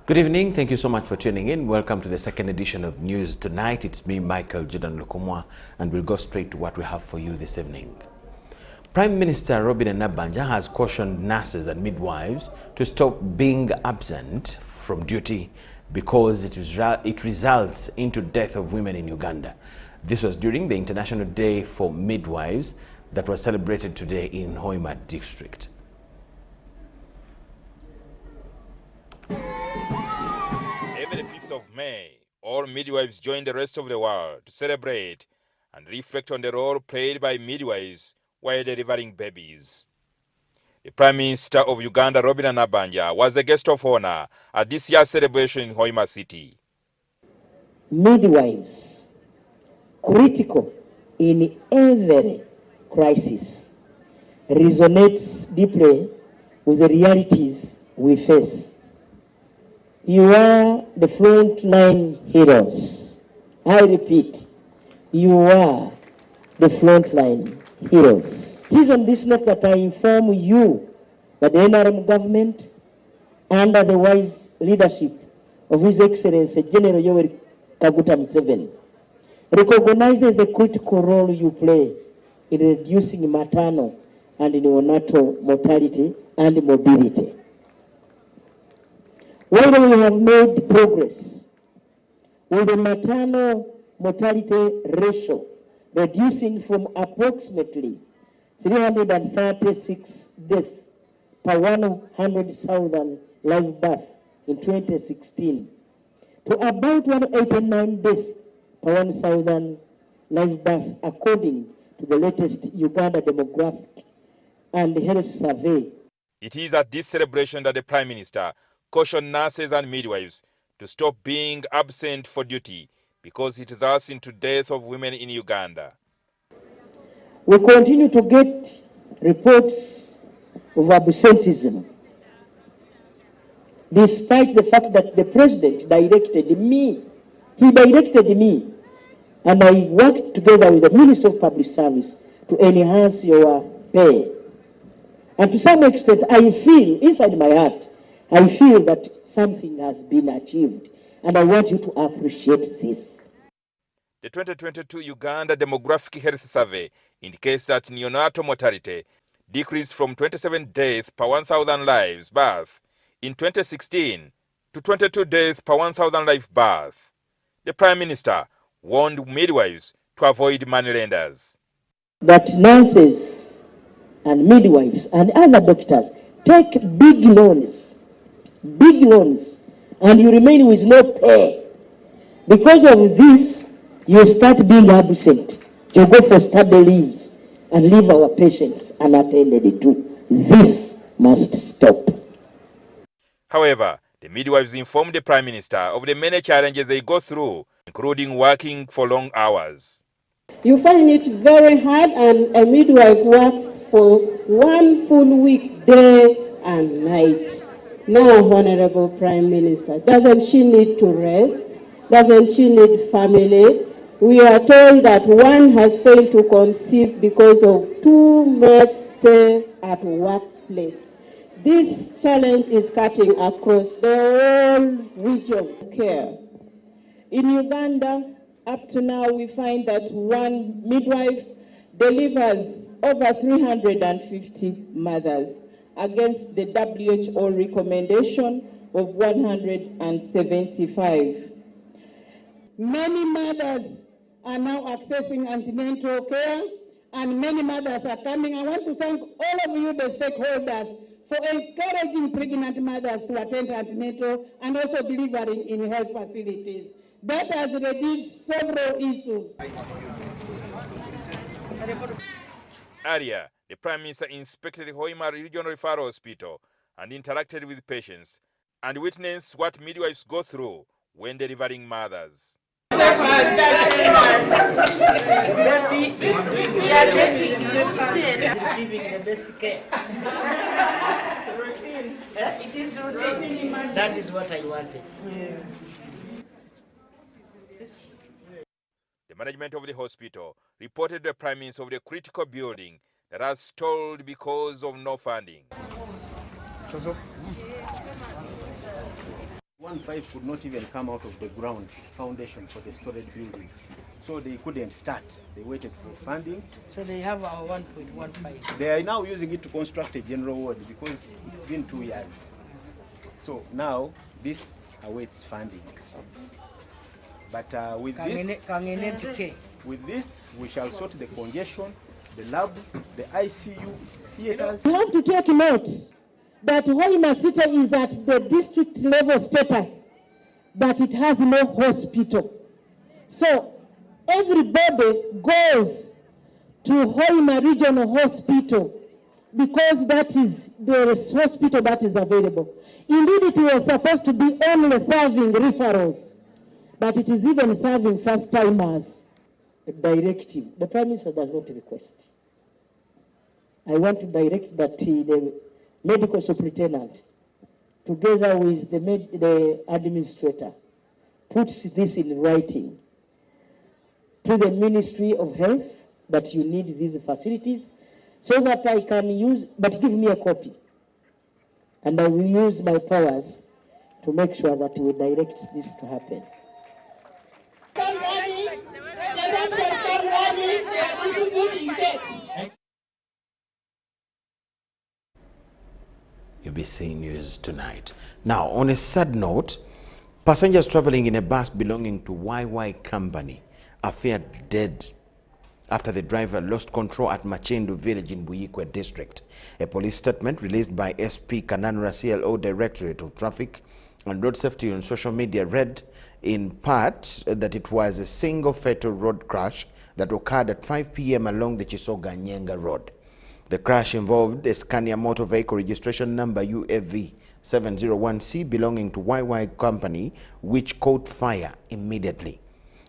Good evening. Thank you so much for tuning in. Welcome to the second edition of News Tonight. It's me, Michael Jordan Lukumwa, and we'll go straight to what we have for you this evening. Prime Minister Robin Nabanja has cautioned nurses and midwives to stop being absent from duty because it results into death of women in Uganda. This was during the International Day for Midwives that was celebrated today in Hoima district. Every 5th of May, all midwives join the rest of the world to celebrate and reflect on the role played by midwives while delivering babies. The Prime Minister of Uganda, Robin Nabanja, was a guest of honor at this year's celebration in Hoima City. Midwives, critical in every crisis, resonates deeply with the realities we face. You are the frontline heroes. I repeat, you are the frontline heroes. It is on this note that I inform you that the NRM government, under the wise leadership of His Excellency General Yoweri Kaguta Museveni, recognizes the critical role you play in reducing maternal and neonatal mortality and morbidity. While we have made progress with the maternal mortality ratio reducing from approximately 336 deaths per 100,000 live births in 2016 to about 189 deaths per 1,000 live births according to the latest Uganda Demographic and Health Survey. It is at this celebration that the Prime Minister cautioned nurses and midwives to stop being absent for duty because it results into death of women in Uganda. We continue to get reports of absenteeism, despite the fact that the President directed me, and I worked together with the Minister of Public Service to enhance your pay. And to some extent, I feel, inside my heart, I feel that something has been achieved, and I want you to appreciate this. The 2022 Uganda Demographic Health Survey indicates that neonatal mortality decreased from 27 deaths per 1,000 lives birth in 2016 to 22 deaths per 1,000 live birth. The Prime Minister warned midwives to avoid moneylenders. That nurses and midwives and other doctors take big loans, and you remain with no pay. Because of this, you start being absent. You go for study leaves and leave our patients unattended to. This must stop. However, the midwives informed the Prime Minister of the many challenges they go through, including working for long hours. You find it very hard, and a midwife works for 1 full week, day and night. Now, Honorable Prime Minister, doesn't she need to rest? Doesn't she need family? We are told that one has failed to conceive because of too much stay at workplace. This challenge is cutting across the whole region of care. In Uganda, up to now, we find that one midwife delivers over 350 mothers against the WHO recommendation of 175. Many mothers are now accessing antenatal care, and many mothers are coming. I want to thank all of you, the stakeholders, for encouraging pregnant mothers to attend antenatal and also delivering in health facilities. That has reduced several issues. Earlier, the Prime Minister inspected the Hoima Regional Referral Hospital and interacted with patients and witnessed what midwives go through when delivering mothers. We are receiving the best care. It is routine. That is what I wanted. The management of the hospital reported the Prime Minister of the critical building that has stalled because of no funding. 1.5 could not even come out of the ground foundation for the storage building. So they couldn't start. They waited for funding. So they have our 1.15. They are now using it to construct a general ward because it's been 2 years. So now this awaits funding. But with this, we shall sort the congestion, the lab, the ICU, theaters. You have to take note that Hoima City is at the district level status, but it has no hospital. So everybody goes to Hoima Regional Hospital because that is the hospital that is available. Indeed, it was supposed to be only serving referrals, but it is even serving first-timers. A directive, the Prime Minister does not request. I want to direct that the medical superintendent, together with the administrator, puts this in writing to the Ministry of Health that you need these facilities so that I can use, but give me a copy. And I will use my powers to make sure that we direct this to happen. Stand ready. Second press, stand ready. They are distributing cakes. UBC News Tonight. Now, on a sad note, passengers traveling in a bus belonging to YY Company are feared dead after the driver lost control at Machindu village in Buyikwe district. A police statement released by SP Kananura CLO Directorate of Traffic and Road Safety on social media read in part that it was a single fatal road crash that occurred at 5 p.m. along the Chisoga-Nyenga Road. The crash involved a Scania motor vehicle registration number UAV 701C belonging to YY Company, which caught fire immediately.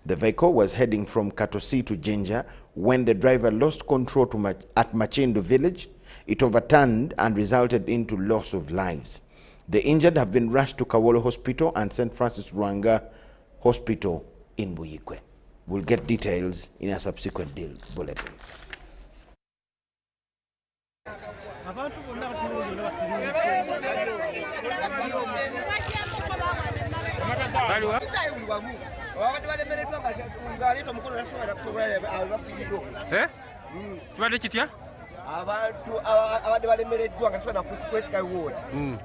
The vehicle was heading from Katosi to Jinja when the driver lost control at Machindu village. It overturned and resulted into loss of lives. The injured have been rushed to Kawolo Hospital and St. Francis Rwanga Hospital in Buyikwe. We'll get details in our subsequent bulletins. abantu abadde balemereddwa nga tusobola kwesika ward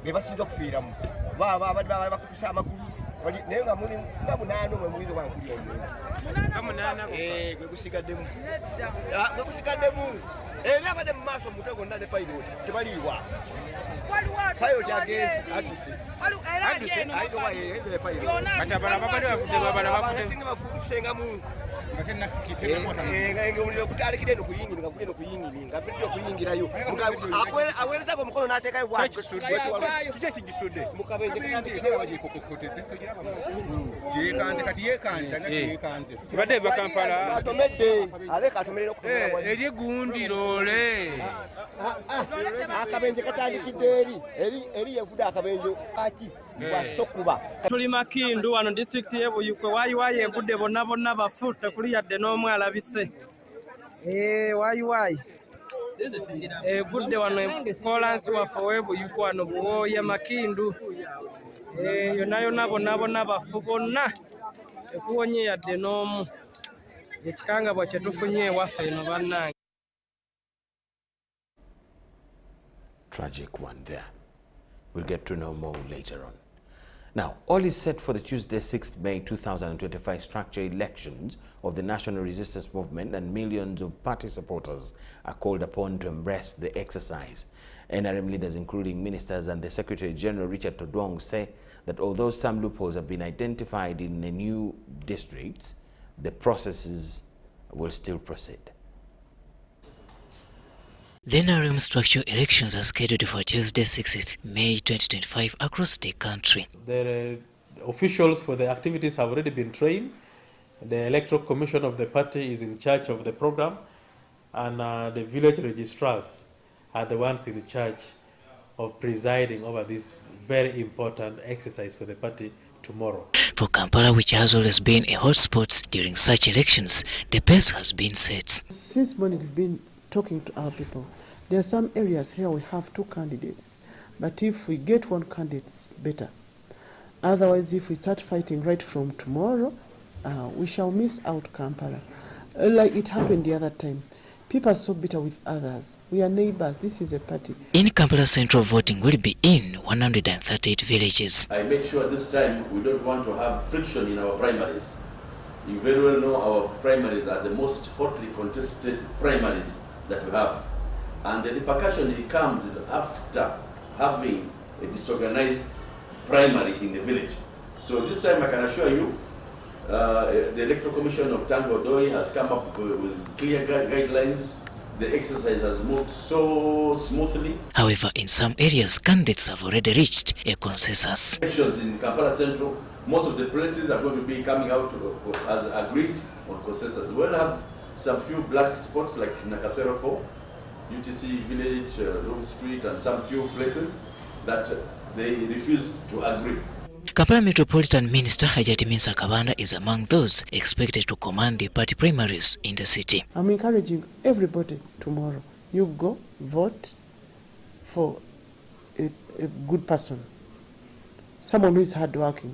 ne basinza okufiiramu abadde bakutusa amakulu naye nga muli nga munaana omwe muyinza okuba nkuli omwe gwe gusigaddemu era abadde mu maaso omutwe gonna ne pilot tebaliibwa pilot agenzi adduse abasinga bafusengamu omuliro kutandikira eno kuyingini nga vudde no kuyingini nga vudde okuyingirayo aweerezako omukono n'ateekayo bwakiki ekigisudde mukabenje yekanze kati yekanze kibadde eva Kampala atomedde aleka atomerera okutomera eri egundiro akabenje katandikidde eri yevudde akabenje aki basokuba tuli Makindu wano district ye Buyikwe wayiwayi egudde bonna bafu tekuli yadde n'omwe alabise wayiwayi egudde wano kolansi waffe we Buyikwe wano Buwoya Makindu yonna bonna bafu bonna tekuwonye yadde n'omu ekikangabwa kye tufunye ewaffe eno bannange. Tragic one there. We'll get to know more later on. Now, all is set for the Tuesday, 6th May 2025 structure elections of the National Resistance Movement, and millions of party supporters are called upon to embrace the exercise. NRM leaders, including ministers and the Secretary General Richard Todwong, say that although some loopholes have been identified in the new districts, the processes will still proceed. The NRM structural elections are scheduled for Tuesday, 6th May 2025 across the country. The officials for the activities have already been trained. The Electoral Commission of the party is in charge of the program, and the village registrars are the ones in charge of presiding over this very important exercise for the party tomorrow. For Kampala, which has always been a hotspot during such elections, the pace has been set. Since morning we've been talking to our people. There are some areas here we have two candidates, but if we get one candidate, it's better. Otherwise, if we start fighting right from tomorrow, we shall miss out Kampala. Like it happened the other time. People are so bitter with others. We are neighbors. This is a party. In Kampala, central voting will be in 138 villages. I made sure this time we don't want to have friction in our primaries. You very well know our primaries are the most hotly contested primaries that we have. And the repercussion it comes is after having a disorganized primary in the village. So this time I can assure you, the Electoral Commission of Tango Doi has come up with clear guidelines. The exercise has moved so smoothly. However, in some areas, candidates have already reached a consensus. Elections in Kampala Central, most of the places are going to be coming out as agreed on consensus. We'll have some few black spots like Nakasero 4, UTC Village, Rome Street, and some few places that they refuse to agree. Kampala Metropolitan Minister Hajati Minsa Kabanda is among those expected to command the party primaries in the city. I'm encouraging everybody tomorrow. You go vote for a good person, someone who is hardworking,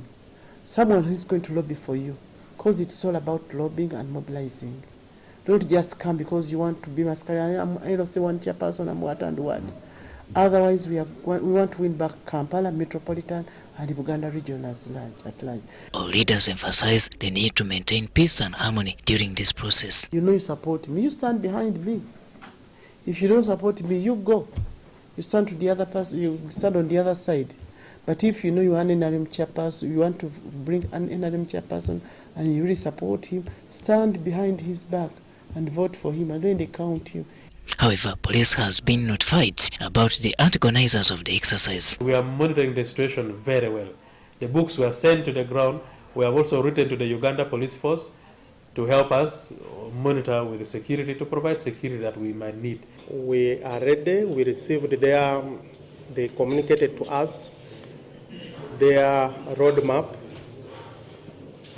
someone who is going to lobby for you, because it's all about lobbying and mobilizing. Don't just come because you want to be masquerade. I don't say one chairperson, I'm what and what. Otherwise, we want to win back Kampala Metropolitan and the Uganda region at large. All leaders emphasize the need to maintain peace and harmony during this process. You know you support me. You stand behind me. If you don't support me, you go. You stand to the other person. You stand on the other side. But if you know you are an NRM chairperson, you want to bring an NRM chairperson, and you really support him, stand behind his back and vote for him, and then they count you. However, police has been notified about the antagonizers of the exercise. We are monitoring the situation very well. The books were sent to the ground. We have also written to the Uganda police force to help us monitor with the security, to provide security that we might need. We are ready. We received they communicated to us their roadmap,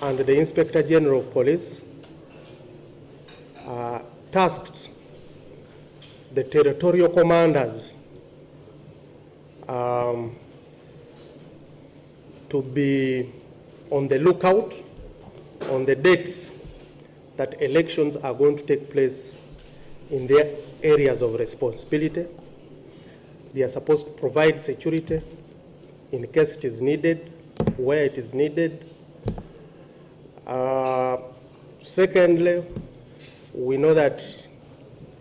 and the Inspector General of Police tasked the territorial commanders to be on the lookout on the dates that elections are going to take place in their areas of responsibility. They are supposed to provide security in case it is needed, where it is needed. Secondly, we know that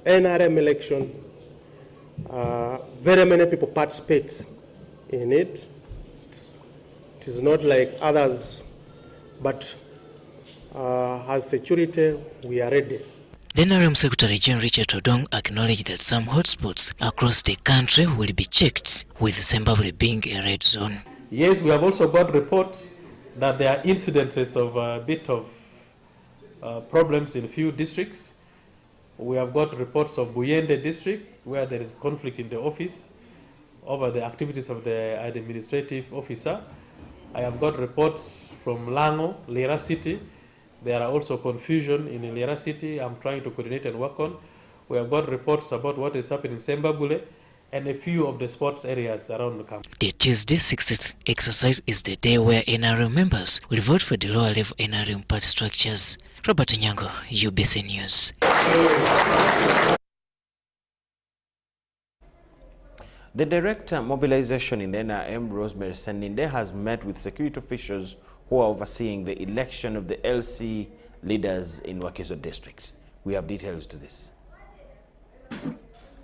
NRM election, very many people participate in it. It is not like others, but as security, we are ready. The NRM Secretary General Richard Odong acknowledged that some hotspots across the country will be checked, with Zimbabwe being a red zone. Yes, we have also got reports that there are incidences of a bit of problems in a few districts. We have got reports of Buyende district where there is conflict in the office over the activities of the administrative officer. I have got reports from Lango, Lira City. There are also confusion in Lira City. I'm trying to coordinate and work on. We have got reports about what is happening in Sembabule and a few of the sports areas around the camp. The Tuesday 60th exercise is the day where NRM members will vote for the lower level NRM party structures. Robert Nyango, UBC News. The Director Mobilization in the NRM, Rosemary Seninde, has met with security officials who are overseeing the election of the LC leaders in Wakiso district. We have details to this.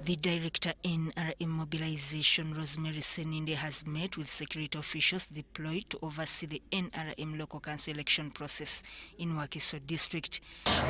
The Director NRM Mobilization, Rosemary Seninde, has met with security officials deployed to oversee the NRM local council election process in Wakiso district.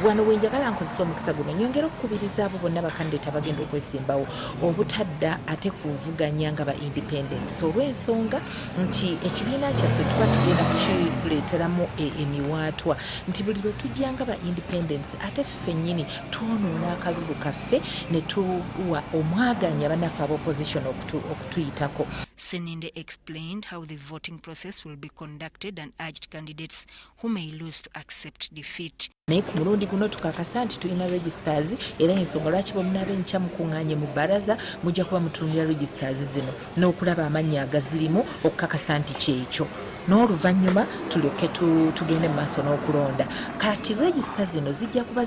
Wano wenjagala nkozesa omukisa guno nyongera okukubiriza abo bonna bakandidate abagenda okwesimbawo obutadda ate kuvuganya nga ba independents olw'ensonga nti ekibiina kyaffe tuba tugenda tukireeteramu emiwaatwa nti buli lwe tujja nga ba independents ate ffe nnyini twonoona akalulu kaffe ne tuwa omwaganya bannaffe ab'opposition okutuyitako. Seninde explained how the voting process will be conducted and urged candidates who may lose to accept defeat. Naye ku mulundi guno tukakasa nti tulina registers era ensonga lwaki bwe munaaba enkya mukuŋŋaanye mu bbalaza mujja kuba mutunulira registers zino n'okulaba amannya agazirimu okukakasa nti kyekyo. n'oluvannyuma tulyoke tugende mu maaso n'okulonda. Kati regisita zino zijja kuba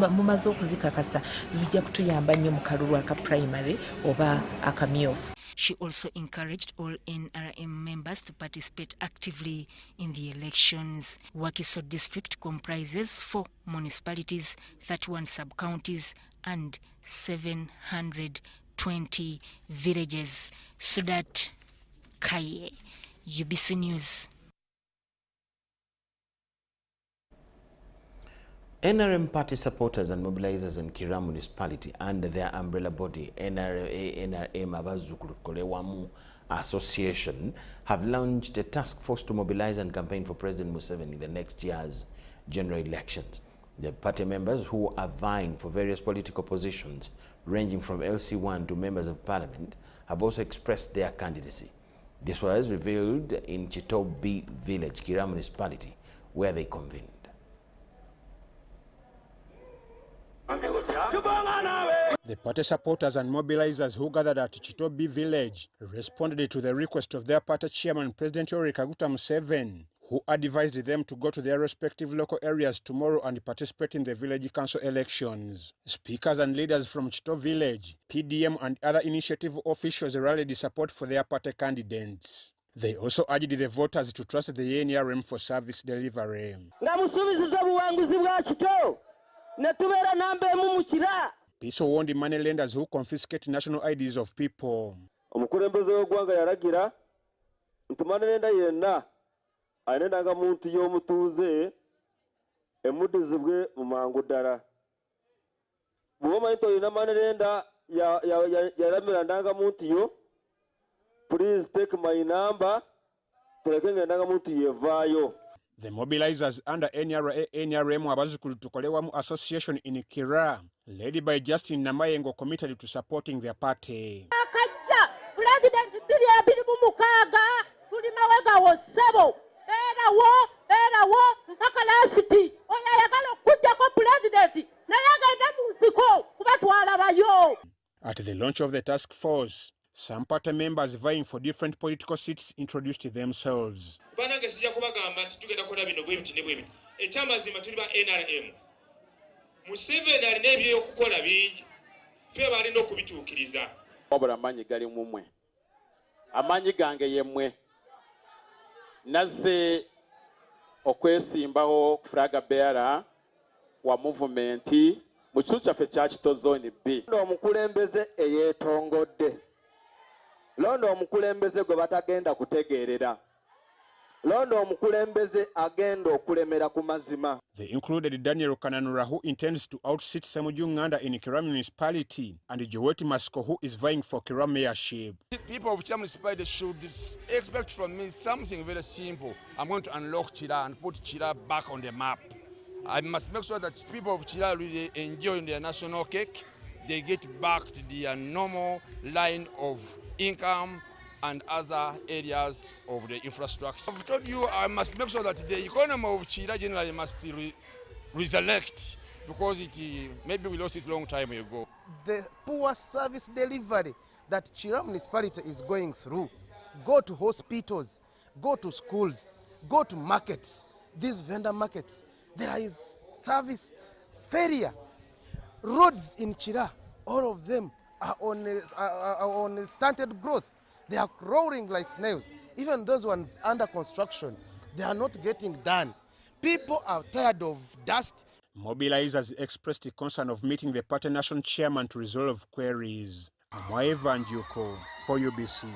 mumaze okuzikakasa zijja kutuyamba nnyo mu kalulu aka primary oba akamyufu. She also encouraged all NRM members to participate actively in the elections. Wakiso district comprises 4 municipalities, 31 sub-counties and 720 villages. Sudat Kaye, UBC News. NRM party supporters and mobilizers in Kira municipality under their umbrella body NRM Abazukulewamu Association have launched a task force to mobilize and campaign for President Museveni in the next year's general elections. The party members, who are vying for various political positions ranging from LC1 to members of parliament, have also expressed their candidacy. This was revealed in Chitobi village, Kira municipality, where they convened. The party supporters and mobilizers who gathered at Chitobi village responded to the request of their party chairman, President Yoweri Kaguta Museveni, who advised them to go to their respective local areas tomorrow and participate in the village council elections. Speakers and leaders from Chito village, PDM and other initiative officials rallied support for their party candidates. They also urged the voters to trust the NRM for service delivery. Peace warned the money lenders who confiscate national IDs of people. Omukulembeze w'eggwanga yalagira nti manelenda yenna ayinenanga muntu y'omutuuze emudizibwe mu mangu ddala. Bw'omanyi nti oyina manelenda yalamirandanga muntu yo, please take my number, tuleke ngendanga muntu yevaayo. The mobilizers under NRM Abazukulu Association in Kira, led by Justin Namayengo, committed to supporting their party. President Bilia Bimumukaga, Tulimawega was Sebo, Era Mpaka City, Oyagalo Kujako President, Nayaga Musiko, Kubatwala Bayo. At the launch of the task force, some party members vying for different political seats introduced themselves. Banange sijja kubagamba nti tugenda kola bino bwe biti ne bwe biti. Ekyamazima tuli ba NRM. Museveni alina ebyokukola bingi. Ffe balina okubituukiriza. Wabula amaanyi gali mu mmwe. Amaanyi gange yemmwe. Nazze okwesimbawo flaga bearer wa movement mu kitundu kyaffe kya Kito Zone B. Omukulembeze eyeetongodde. Londo omukulembeze gwe batagenda kutegeerera. Londo omukulembeze agenda okulemera ku mazima. They included Daniel Kananura, who intends to outseat Samuju Nganda in Kira municipality, and Joweti Masco, who is vying for Kira mayorship. People of Kira municipality should expect from me something very simple. I'm going to unlock Kira and put Kira back on the map. I must make sure that people of Kira really enjoy their national cake. They get back to their normal line of income and other areas of the infrastructure. I've told you I must make sure that the economy of Chira generally must resurrect, because maybe we lost it a long time ago. The poor service delivery that Chira municipality is going through, go to hospitals, go to schools, go to markets, these vendor markets, there is service failure. Roads in Chira, all of them are on stunted growth. They are growing like snails. Even those ones under construction, they are not getting done. People are tired of dust. Mobilizers expressed the concern of meeting the party national chairman to resolve queries. Amwaeva Njuko for UBC.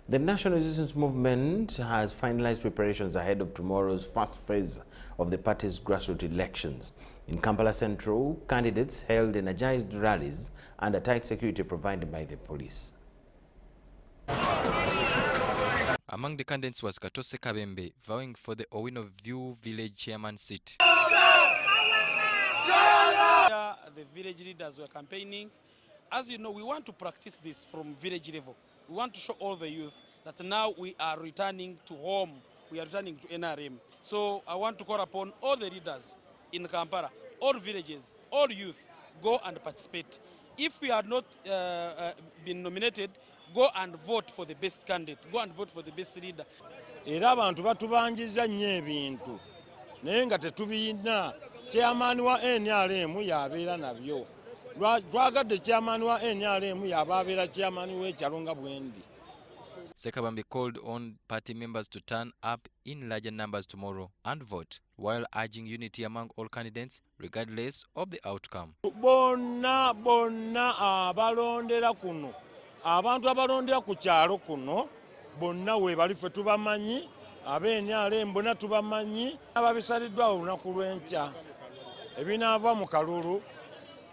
The National Resistance Movement has finalized preparations ahead of tomorrow's first phase of the party's grassroots elections. In Kampala Central, candidates held energized rallies under tight security provided by the police. Among the candidates was Katose Kabembe, vowing for the Owino View village chairman seat. The village leaders were campaigning. As you know, we want to practice this from village level. We want to show all the youth that now we are returning to home. We are returning to NRM. So I want to call upon all the leaders in Kampala, all villages, all youth, go and participate. If we are not been nominated, go and vote for the best candidate, go and vote for the best leader. Era abantu batubanjiza nnyo ebintu naye nga tetubiyina. Chairman wa NRM yabeera nabyo. Lwagadde chairman wa NRM yababeera chairman w'ekyalo nga bwendi. Sekabambi called on party members to turn up in larger numbers tomorrow and vote, while urging unity among all candidates regardless of the outcome. Bonna abalondera kuno, abantu abalondera ku kyalo kuno, bonna we bali ffe tubamanyi, ab'NRM bonna tubamanyi, ababisaliddwa olunaku lw'enkya. Ebinaava mu kalulu,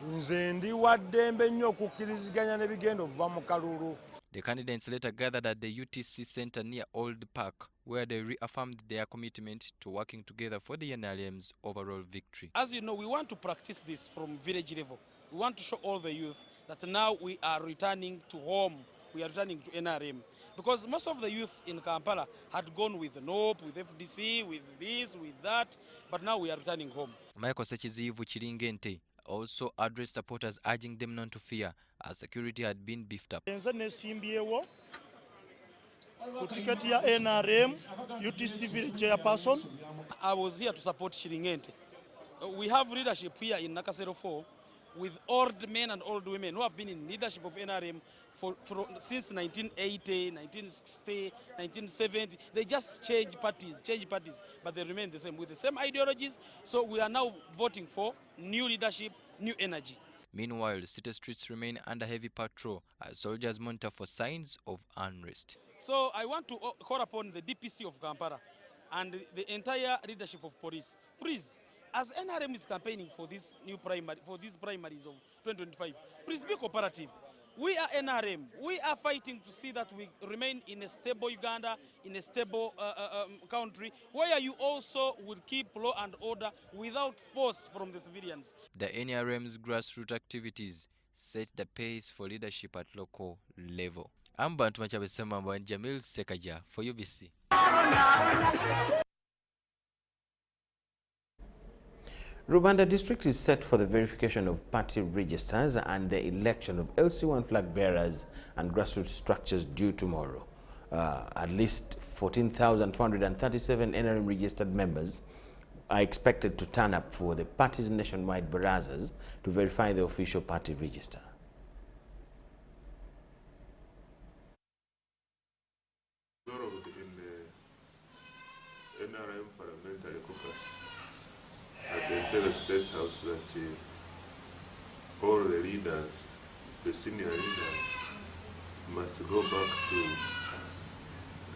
nze ndi wa ddembe nnyo okukkiriziganya n'ebigenda okuva mu kalulu. The candidates later gathered at the UTC Center near Old Park, where they reaffirmed their commitment to working together for the NRM's overall victory. As you know, we want to practice this from village level. We want to show all the youth that now we are returning to home. We are returning to NRM. Because most of the youth in Kampala had gone with NOP, with FDC, with this, with that, but now we are returning home. Michael Sechizivu Chiringente also addressed supporters, urging them not to fear, as security had been beefed up. NRM, UTC village chairperson. I was here to support Chiringente. We have leadership here in Nakasero 4 with old men and old women who have been in leadership of NRM since 1980, 1960, 1970. They just change parties, but they remain the same with the same ideologies. So we are now voting for new leadership, new energy. Meanwhile, city streets remain under heavy patrol as soldiers monitor for signs of unrest. So I want to call upon the DPC of Kampala and the entire leadership of police. Please, as NRM is campaigning for this new these primaries of 2025, please be cooperative. We are NRM. We are fighting to see that we remain in a stable Uganda, in a stable country, where you also will keep law and order without force from the civilians. The NRM's grassroots activities set the pace for leadership at local level. I'm Bantu Machabesema and Jamil Sekaja for UBC. Rubanda district is set for the verification of party registers and the election of LC1 flag bearers and grassroots structures due tomorrow. At least 14,437 NRM registered members are expected to turn up for the party's nationwide barazas to verify the official party register. NRM parliamentary caucus at the Electoral State House that all the leaders, the senior leaders, must go back to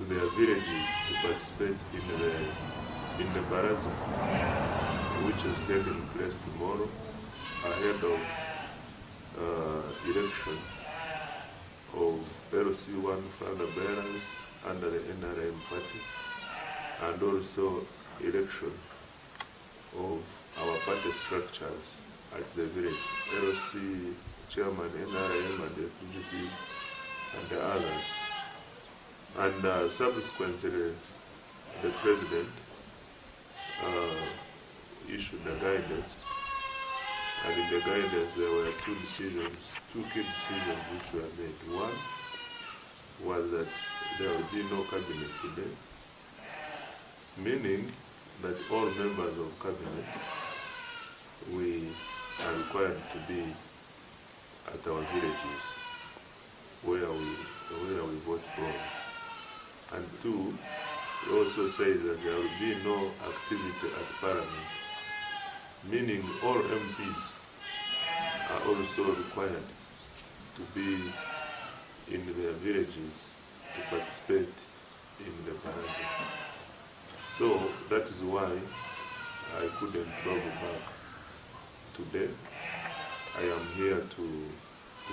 their villages to participate in the baraza, which is taking place tomorrow ahead of election of LC1 flag bearers under the NRM party, and also election of our party structures at the village, LC chairman, NRM, and the PGP, and the others. And subsequently, the president issued a guidance, and in the guidance there were two key decisions which were made. One was that there will be no cabinet today, meaning that all members of cabinet, we are required to be at our villages where we vote from. And two, we also say that there will be no activity at Parliament, meaning all MPs are also required to be in their villages to participate in the baraza. So that is why I couldn't travel back today. I am here to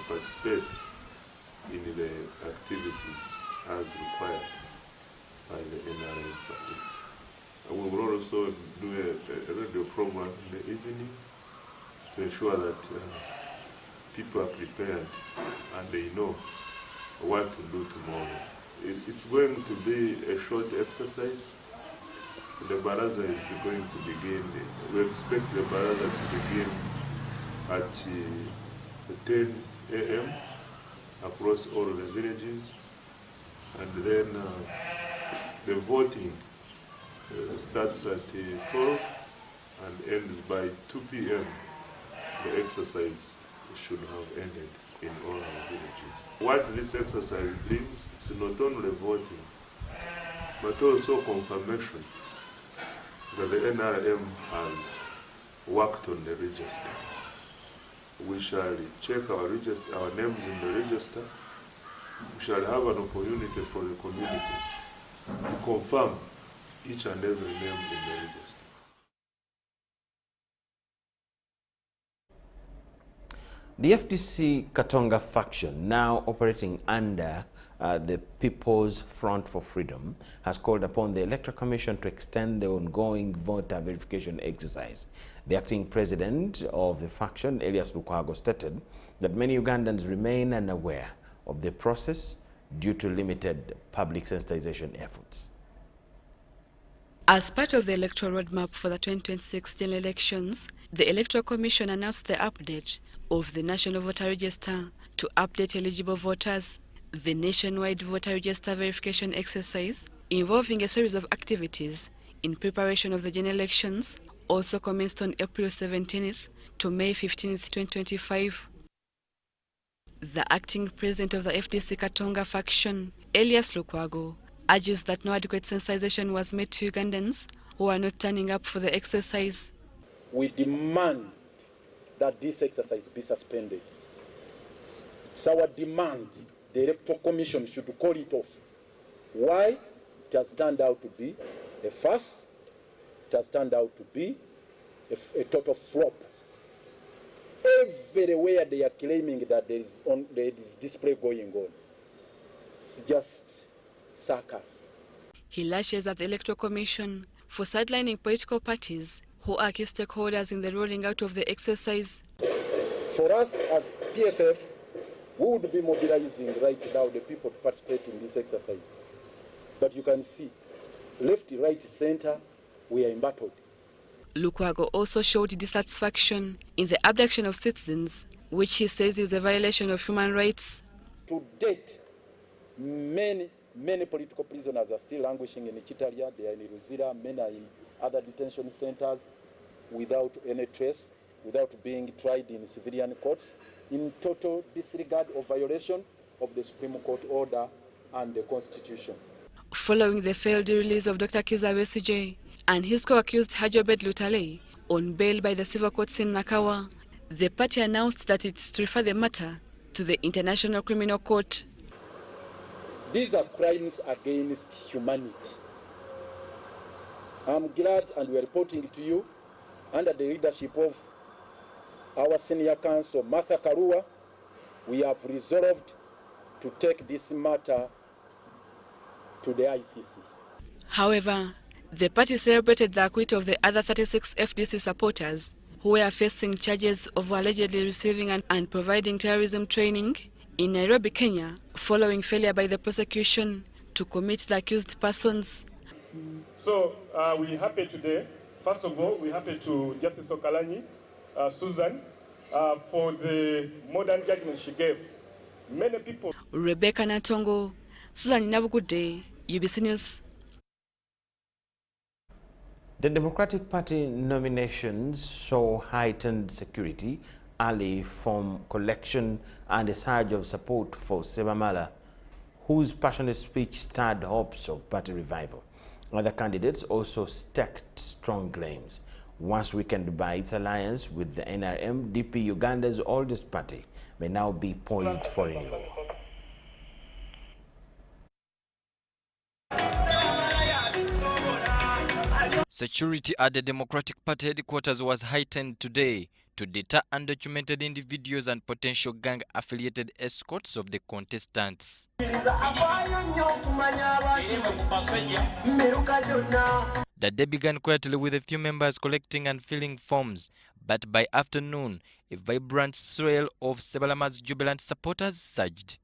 participate in the activities as required by the NRM party. We will also do a radio program in the evening to ensure that people are prepared and they know what to do tomorrow. It's going to be a short exercise. The baraza is going to begin. We expect the baraza to begin at 10 a.m. across all the villages, and then the voting starts at 12 and ends by 2 p.m. The exercise should have ended in all our villages. What this exercise brings, it's not only voting, but also confirmation that the NRM has worked on the register. We shall check our names in the register. We shall have an opportunity for the community to confirm each and every name in the register. The FDC Katonga faction, now operating under the People's Front for Freedom, has called upon the Electoral Commission to extend the ongoing voter verification exercise. The acting president of the faction, Elias Lukwago, stated that many Ugandans remain unaware of the process due to limited public sensitization efforts. As part of the electoral roadmap for the 2026 general elections, the Electoral Commission announced the update of the National Voter Register to update eligible voters. The nationwide voter register verification exercise, involving a series of activities in preparation of the general elections, also commenced on April 17th to May 15th, 2025. The acting president of the FDC Katonga faction, Elias Lukwago, argues that no adequate sensitization was made to Ugandans who are not turning up for the exercise. We demand that this exercise be suspended. It's our demand. The Electoral Commission should call it off. Why? It has turned out to be a farce. It has turned out to be a total flop. Everywhere they are claiming that there is display going on. It's just circus. He lashes at the Electoral Commission for sidelining political parties who are key stakeholders in the rolling out of the exercise. For us as PFF, we would be mobilizing right now the people to participate in this exercise. But you can see, left, right, center, we are embattled. Lukwago also showed dissatisfaction in the abduction of citizens, which he says is a violation of human rights. To date, many political prisoners are still languishing in Chitalia. They are in Ruzira, many are in other detention centers without any trace, without being tried in civilian courts, in total disregard or violation of the Supreme Court order and the Constitution. Following the failed release of Dr. Kiza Besigye and his co-accused Hajobed Lutale on bail by the civil courts in Nakawa, the party announced that it's to refer the matter to the International Criminal Court. These are crimes against humanity. I'm glad, and we are reporting to you, under the leadership of our senior counsel, Martha Karua, we have resolved to take this matter to the ICC. However, the party celebrated the acquittal of the other 36 FDC supporters who were facing charges of allegedly receiving and providing terrorism training in Nairobi, Kenya, following failure by the prosecution to commit the accused persons. So we're happy today. First of all, we're happy to Justice Okalanyi, Susan, for the modern judgment she gave. Many people. Rebecca Natongo, Susan Nabugude, UBC News. The Democratic Party nominations saw heightened security, early form collection, and a surge of support for Sebamala, whose passionate speech stirred hopes of party revival. Other candidates also stacked strong claims. Once weakened by its alliance with the NRM, DP, Uganda's oldest party, may now be poised for renewal. Security at the Democratic Party headquarters was heightened today to deter undocumented individuals and potential gang-affiliated escorts of the contestants. The day began quietly with a few members collecting and filling forms, but by afternoon, a vibrant swell of Sebalama's jubilant supporters surged.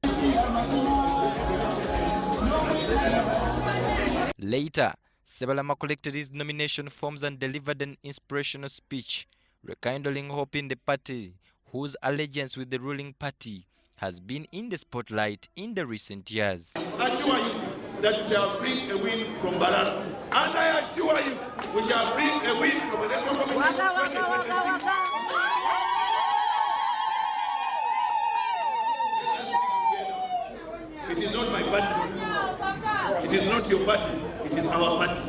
Later, Sebalama collected his nomination forms and delivered an inspirational speech, rekindling hope in the party, whose allegiance with the ruling party has been in the spotlight in the recent years. I assure you that we shall bring a win from Barara. And I assure you, we shall bring a win from Electoral Commission 2026. It is not my party. It is not your party. It is our party.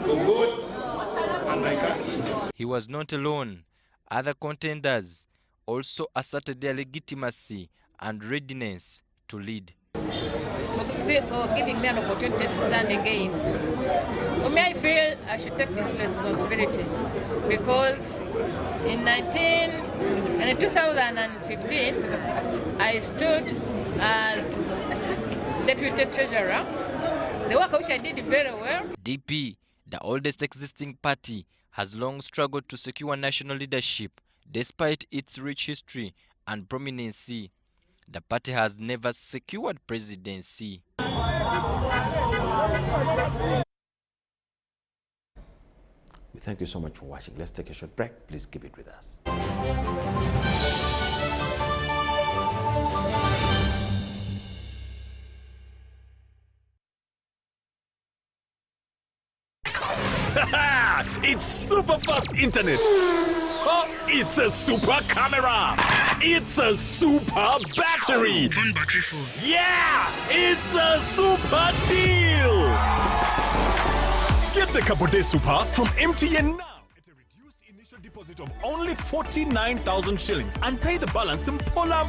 For God and my country. He was not alone. Other contenders also asserted their legitimacy and readiness to lead. For giving me an opportunity to stand again. For me, I feel I should take this responsibility because in 2015, I stood as Deputy Treasurer. The work which I did very well. DP, the oldest existing party, has long struggled to secure national leadership despite its rich history and prominency. The party has never secured presidency. We thank you so much for watching. Let's take a short break. Please keep it with us. It's super fast internet. Oh, it's a super camera. It's a super battery. Phone battery full. Yeah, it's a super deal. Get the Capote Super from MTN now at a reduced initial deposit of only 49,000 shillings and pay the balance in Pola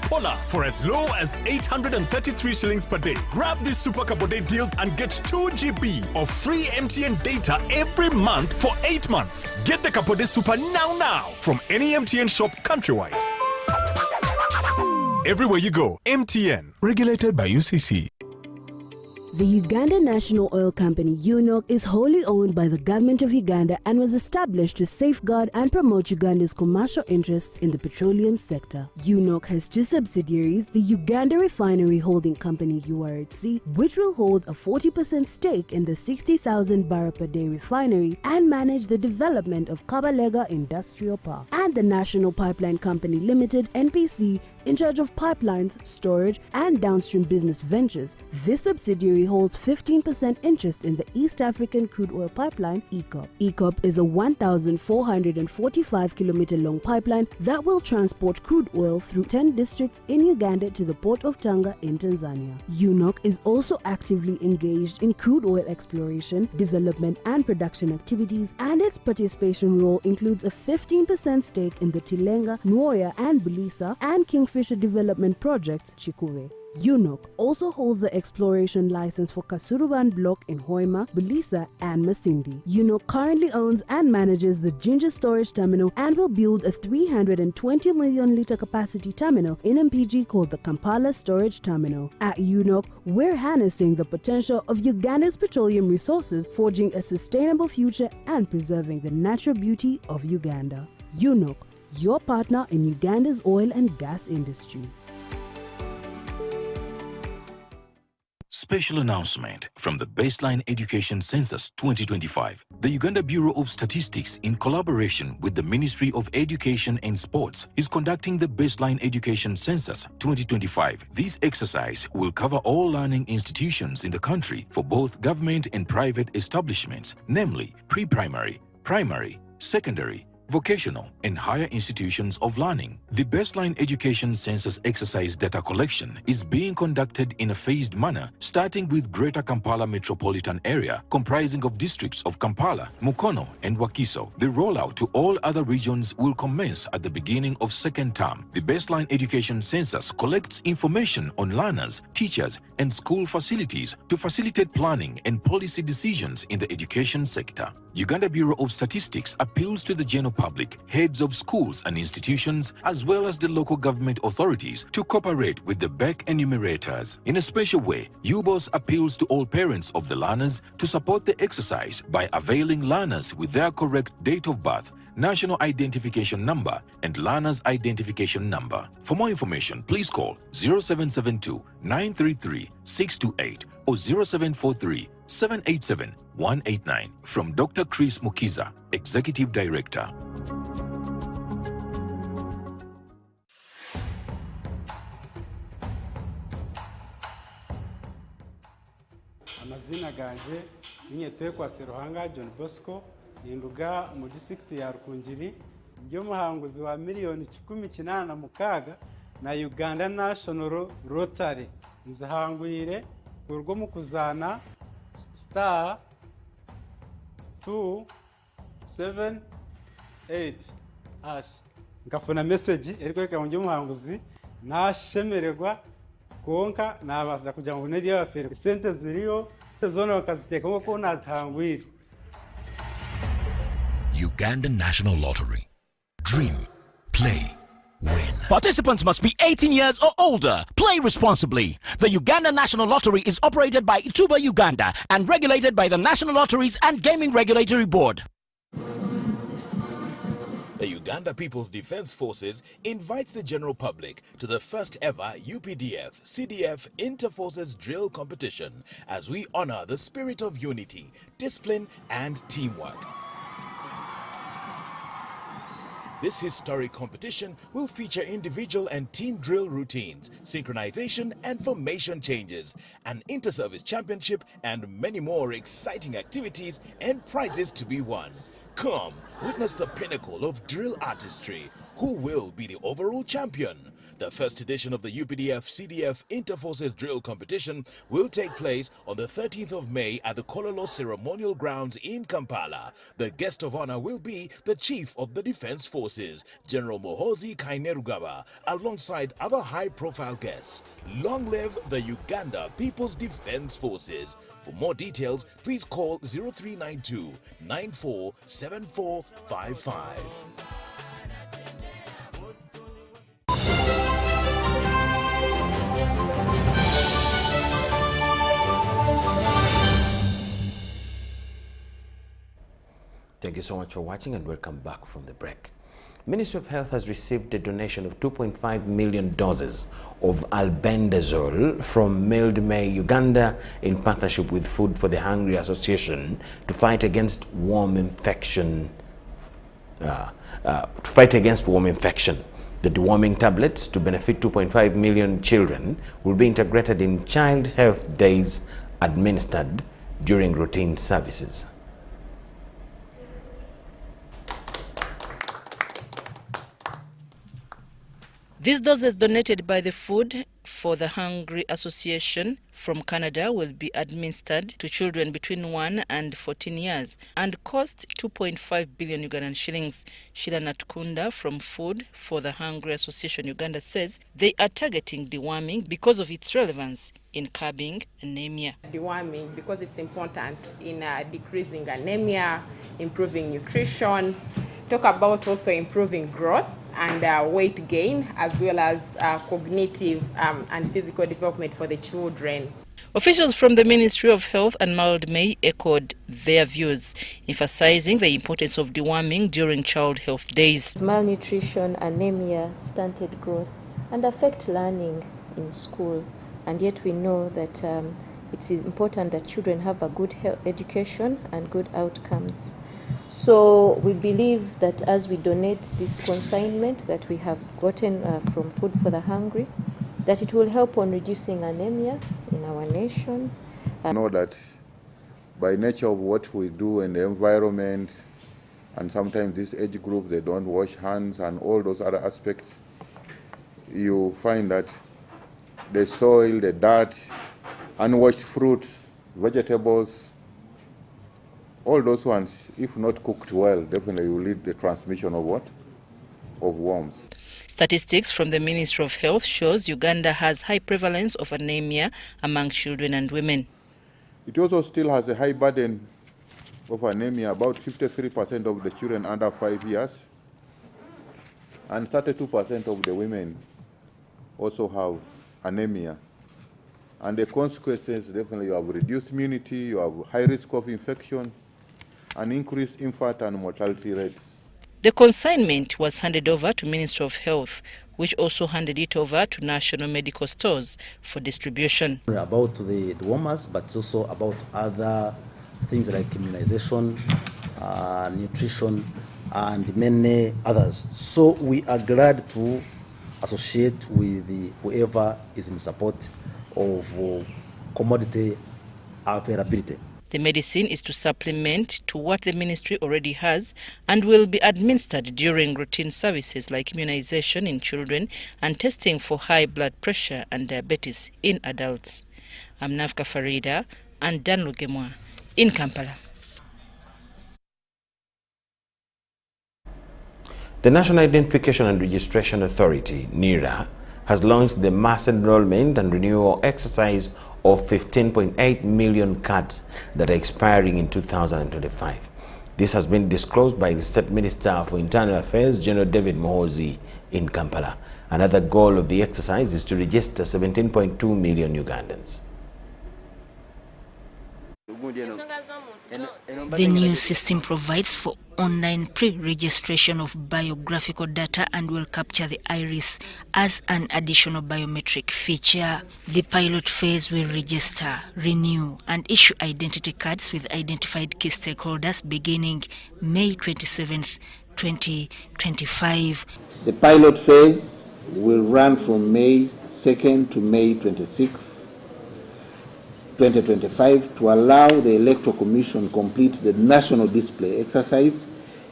for as low as 833 shillings per day. Grab this Super Capote deal and get 2 GB of free MTN data every month for 8 months. Get the Capote Super now from any MTN shop countrywide. Everywhere you go, MTN, regulated by UCC. The Uganda National Oil Company, UNOC, is wholly owned by the government of Uganda and was established to safeguard and promote Uganda's commercial interests in the petroleum sector. UNOC has 2 subsidiaries, the Uganda Refinery Holding Company, URHC, which will hold a 40% stake in the 60,000 barrel per day refinery and manage the development of Kabalega Industrial Park, and the National Pipeline Company Limited, NPC, in charge of pipelines, storage, and downstream business ventures. This subsidiary holds 15% interest in the East African Crude Oil Pipeline, ECOP. ECOP is a 1,445-kilometer long pipeline that will transport crude oil through 10 districts in Uganda to the port of Tanga in Tanzania. UNOC is also actively engaged in crude oil exploration, development, and production activities, and its participation role includes a 15% stake in the Tilenga, Nwoya, and Bulisa, and Kingfisher Development Projects, Chikure. UNOC also holds the exploration license for Kasuruban Block in Hoima, Bulisa, and Masindi. UNOC currently owns and manages the Ginger Storage Terminal and will build a 320 million litre capacity terminal in MPG called the Kampala Storage Terminal. At UNOC, we're harnessing the potential of Uganda's petroleum resources, forging a sustainable future and preserving the natural beauty of Uganda. UNOC, your partner in Uganda's oil and gas industry. Special announcement from the Baseline Education Census 2025. The Uganda Bureau of Statistics, in collaboration with the Ministry of Education and Sports, is conducting the Baseline Education Census 2025. This exercise will cover all learning institutions in the country for both government and private establishments, namely pre-primary, primary, secondary, vocational, and higher institutions of learning. The Baseline Education Census exercise data collection is being conducted in a phased manner, starting with Greater Kampala Metropolitan Area, comprising of districts of Kampala, Mukono, and Wakiso. The rollout to all other regions will commence at the beginning of second term. The Baseline Education Census collects information on learners, teachers, and school facilities to facilitate planning and policy decisions in the education sector. Uganda Bureau of Statistics appeals to the general public, heads of schools and institutions, as well as the local government authorities to cooperate with the BEC enumerators. In a special way, UBOS appeals to all parents of the learners to support the exercise by availing learners with their correct date of birth, national identification number, and learner's identification number. For more information, please call 0772 933 628 or 0743 787 189 from Dr. Chris Mukiza, Executive Director. amazina ganje ninyetekwa Seruhanga John Bosco ninduga mu district ya Rukungiri ndio muhanguzi wa miliyoni 18 na Uganda National Rotary nzahangwire urwo mu kuzana star 278 hash ngafuna message eriko mu muhanguzi nashemererwa konka nabaza kugira ngo neri yafere sente ziriyo zona bakaziteka ko nazihangwire. Uganda National Lottery. Dream, play, win. Participants must be 18 years or older. Play responsibly. The Uganda National Lottery is operated by Ituba Uganda and regulated by the National Lotteries and Gaming Regulatory Board. The Uganda People's Defense Forces invites the general public to the first ever UPDF CDF Inter-Forces Drill Competition as we honor the spirit of unity, discipline and teamwork. This historic competition will feature individual and team drill routines, synchronization and formation changes, an inter-service championship and many more exciting activities and prizes to be won. Come, witness the pinnacle of drill artistry. Who will be the overall champion? The first edition of the UPDF CDF Inter-Forces Drill Competition will take place on the 13th of May at the Kololo Ceremonial Grounds in Kampala. The guest of honor will be the Chief of the Defense Forces, General Muhoozi Kainerugaba, alongside other high-profile guests. Long live the Uganda People's Defense Forces. For more details, please call 0392 947455. Thank you so much for watching and welcome back from the break. Ministry of Health has received a donation of 2.5 million doses of albendazole from Milége, Uganda in partnership with Food for the Hungry Association to fight against worm infection. The deworming tablets to benefit 2.5 million children will be integrated in Child Health Days administered during routine services. These doses donated by the Food for the Hungry Association from Canada will be administered to children between 1 and 14 years and cost 2.5 billion Ugandan shillings. Sheila Natkunda from Food for the Hungry Association Uganda says they are targeting deworming because of its relevance in curbing anemia. Deworming because it's important in decreasing anemia, improving nutrition, talk about also improving growth and weight gain, as well as cognitive and physical development for the children. Officials from the Ministry of Health and Milége echoed their views, emphasizing the importance of deworming during Child Health Days. Malnutrition, anemia, stunted growth, and affect learning in school. And yet we know that it's important that children have a good health education and good outcomes. So we believe that as we donate this consignment that we have gotten from Food for the Hungry, that it will help on reducing anemia in our nation. I know that by nature of what we do in the environment, and sometimes this age group, they don't wash hands and all those other aspects, you find that the soil, the dirt, unwashed fruits, vegetables, all those ones, if not cooked well, definitely will lead the transmission of what? Of worms. Statistics from the Ministry of Health shows Uganda has high prevalence of anemia among children and women. It also still has a high burden of anemia, about 53% of the children under 5 years, and 32% of the women also have anemia. And the consequences, definitely you have reduced immunity, you have high risk of infection, and increased infant and mortality rates. The consignment was handed over to Ministry of Health, which also handed it over to national medical stores for distribution. About the dewormers, but it's also about other things like immunization, nutrition, and many others. So we are glad to associate with whoever is in support of commodity availability. The medicine is to supplement to what the ministry already has and will be administered during routine services like immunization in children and testing for high blood pressure and diabetes in adults. I'm Nafka Farida and Dan Lugemwa in Kampala. The National Identification and Registration Authority, NIRA, has launched the mass enrollment and renewal exercise of 15.8 million cards that are expiring in 2025. This has been disclosed by the State Minister for Internal Affairs, General David Mohozi, in Kampala. Another goal of the exercise is to register 17.2 million Ugandans. The new system provides for online pre-registration of biographical data and will capture the iris as an additional biometric feature. The pilot phase will register, renew, and issue identity cards with identified key stakeholders beginning May 27th, 2025. The pilot phase will run from May 2nd to May 26th. 2025 to allow the Electoral Commission complete the national display exercise,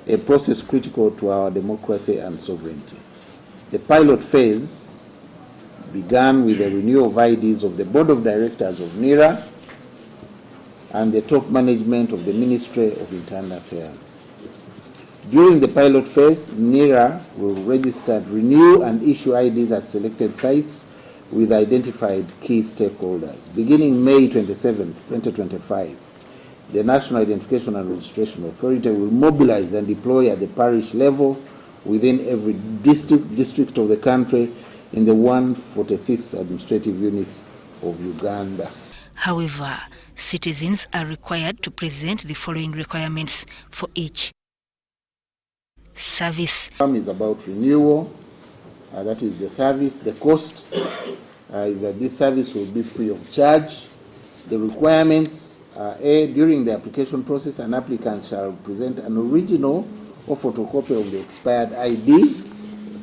a process critical to our democracy and sovereignty. The pilot phase began with the renewal of IDs of the Board of Directors of NIRA and the top management of the Ministry of Internal Affairs. During the pilot phase, NIRA will register, renew and issue IDs at selected sites with identified key stakeholders. Beginning May 27, 2025, the National Identification and Registration Authority will mobilize and deploy at the parish level within every district of the country in the 146 administrative units of Uganda. However, citizens are required to present the following requirements for each service. One is about renewal. That is the service. The cost is that this service will be free of charge. The requirements are during the application process, an applicant shall present an original or photocopy of the expired ID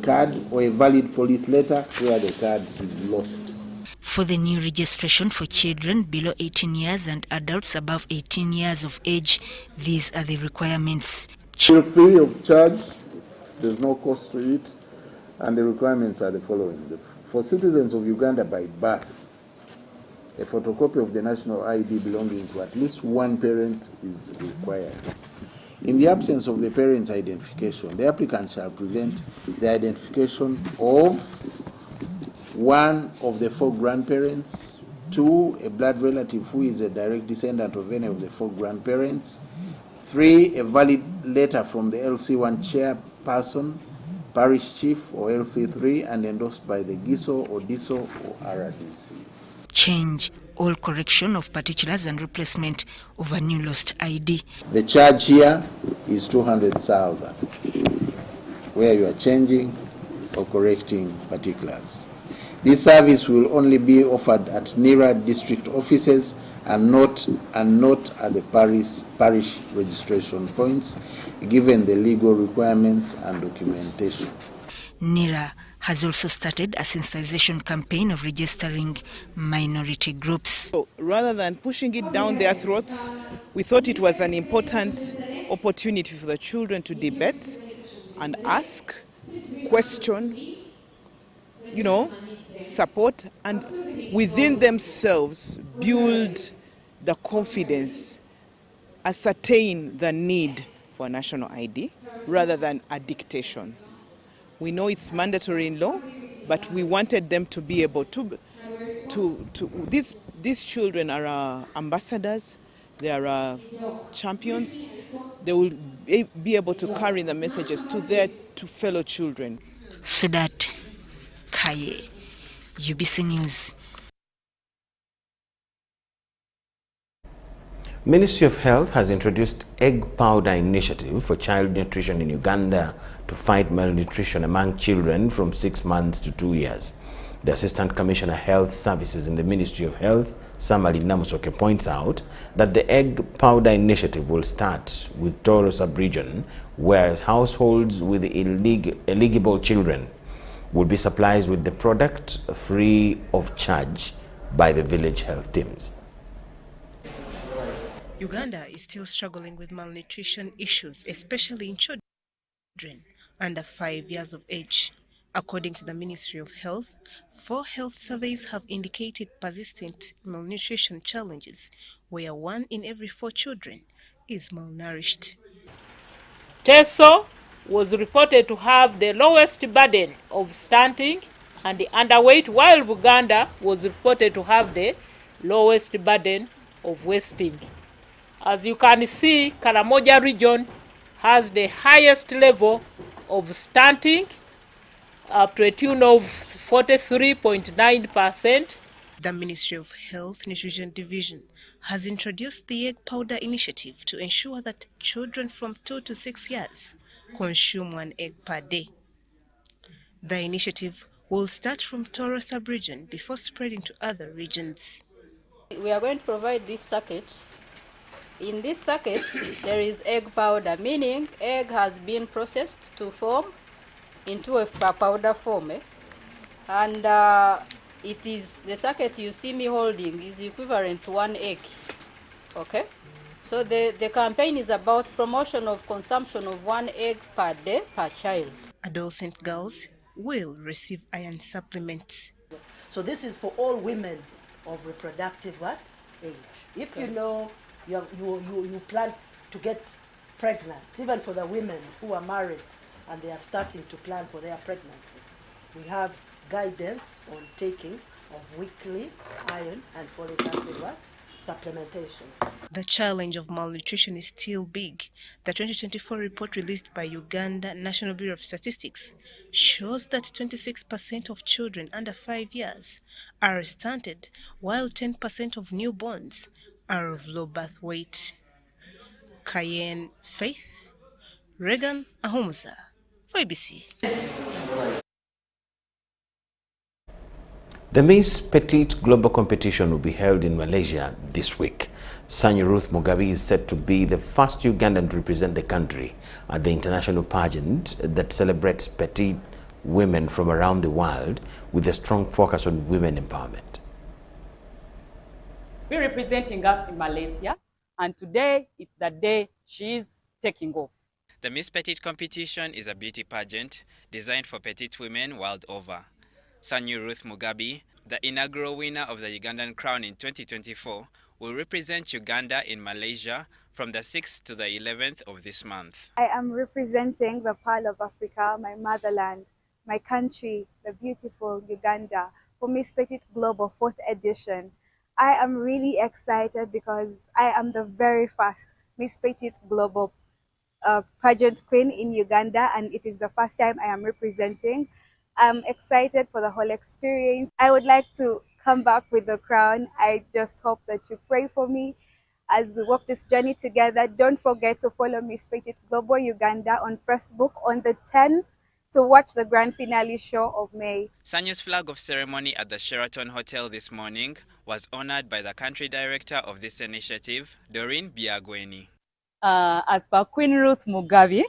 card or a valid police letter where the card is lost. For the new registration for children below 18 years and adults above 18 years of age, these are the requirements. Free of charge, there's no cost to it. And the requirements are the following. For citizens of Uganda by birth, a photocopy of the national ID belonging to at least one parent is required. In the absence of the parent's identification, the applicant shall present the identification of one of the four grandparents, two, a blood relative who is a direct descendant of any of the four grandparents, three, a valid letter from the LC1 chairperson, parish chief or LC3 and endorsed by the GISO or DISO or RDC. Change, all correction of particulars and replacement of a new lost ID. The charge here is 200,000 where you are changing or correcting particulars. This service will only be offered at NIRA district offices and not at the parish registration points, given the legal requirements and documentation. NIRA has also started a sensitization campaign of registering minority groups. So, rather than pushing it down their throats, we thought it was an important opportunity for the children to debate and ask, question, support, and within themselves build the confidence, ascertain the need for a national ID rather than a dictation. We know it's mandatory in law, but we wanted them to be able to these children are ambassadors, they are champions, they will be able to carry the messages to fellow children. Sudat Kaye, UBC News. Ministry of Health has introduced egg powder initiative for child nutrition in Uganda to fight malnutrition among children from 6 months to 2 years. The Assistant Commissioner Health Services in the Ministry of Health, Samali Namusoke, points out that the egg powder initiative will start with Toro sub-region, where households with eligible children will be supplied with the product free of charge by the village health teams. Uganda is still struggling with malnutrition issues, especially in children under 5 years of age. According to the Ministry of Health, 4 health surveys have indicated persistent malnutrition challenges, where 1 in every 4 children is malnourished. Teso was reported to have the lowest burden of stunting and the underweight, while Uganda was reported to have the lowest burden of wasting. As you can see, Karamoja region has the highest level of stunting, up to a tune of 43.9%. The Ministry of Health Nutrition Division has introduced the egg powder initiative to ensure that children from 2 to 6 years consume 1 egg per day. The initiative will start from Toro sub-region before spreading to other regions. We are going to provide this circuit. In this circuit, there is egg powder, meaning egg has been processed to form into a powder form. And it is the circuit you see me holding is equivalent to 1 egg. Okay? So the campaign is about promotion of consumption of 1 egg per day per child. Adolescent girls will receive iron supplements. So this is for all women of reproductive age. If you know you plan to get pregnant, even for the women who are married and they are starting to plan for their pregnancy, we have guidance on taking of weekly iron and folic acid supplementation. The challenge of malnutrition is still big. The 2024 report released by Uganda National Bureau of Statistics shows that 26% of children under 5 years are stunted, while 10% of newborns are of low birth weight. Cayenne Faith, Regan Ahumuza, for ABC. The Miss Petite Global competition will be held in Malaysia this week. Sanyu Ruth Mugabe is said to be the first Ugandan to represent the country at the international pageant that celebrates petite women from around the world with a strong focus on women empowerment. We're representing us in Malaysia, and today it's the day she's taking off. The Miss Petite competition is a beauty pageant designed for petite women world over. Sanyu Ruth Mugabe, the inaugural winner of the Ugandan crown in 2024, will represent Uganda in Malaysia from the 6th to the 11th of this month. I am representing the Pearl of Africa, my motherland, my country, the beautiful Uganda, for Miss Petite Global 4th edition. I am really excited because I am the very first Miss Petite Global pageant queen in Uganda, and it is the first time I am representing. I'm excited for the whole experience. I would like to come back with the crown. I just hope that you pray for me as we walk this journey together. Don't forget to follow Miss Petite Global Uganda on Facebook on the 10th to watch the grand finale show of May. Sanyu's flag of ceremony at the Sheraton Hotel this morning was honored by the country director of this initiative, Doreen Biagweni. As per Queen Ruth Mugabe,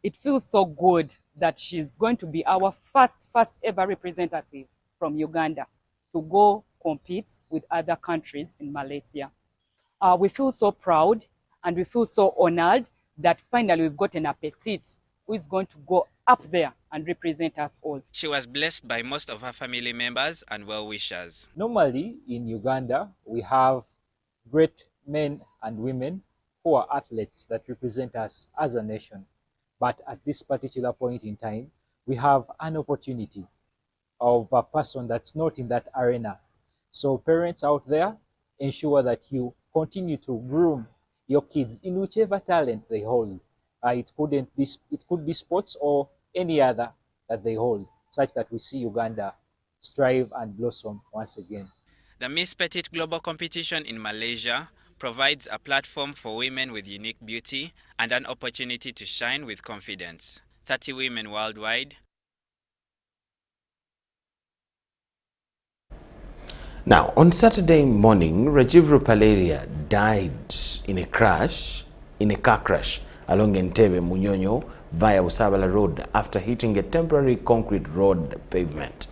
it feels so good that she's going to be our first ever representative from Uganda to go compete with other countries in Malaysia. We feel so proud and we feel so honored that finally we've gotten a petite who is going to go up there and represent us all. She was blessed by most of her family members and well-wishers. Normally in Uganda, we have great men and women who are athletes that represent us as a nation. But at this particular point in time, we have an opportunity of a person that's not in that arena. So parents out there, ensure that you continue to groom your kids in whichever talent they hold. It could be sports or any other that they hold, such that we see Uganda strive and blossom once again. The Miss Petite Global competition in Malaysia provides a platform for women with unique beauty and an opportunity to shine with confidence. 30 women worldwide. Now, on Saturday morning, Rajiv Ruparelia died in a car crash along Entebbe Munyonyo via Usabala Road after hitting a temporary concrete road pavement.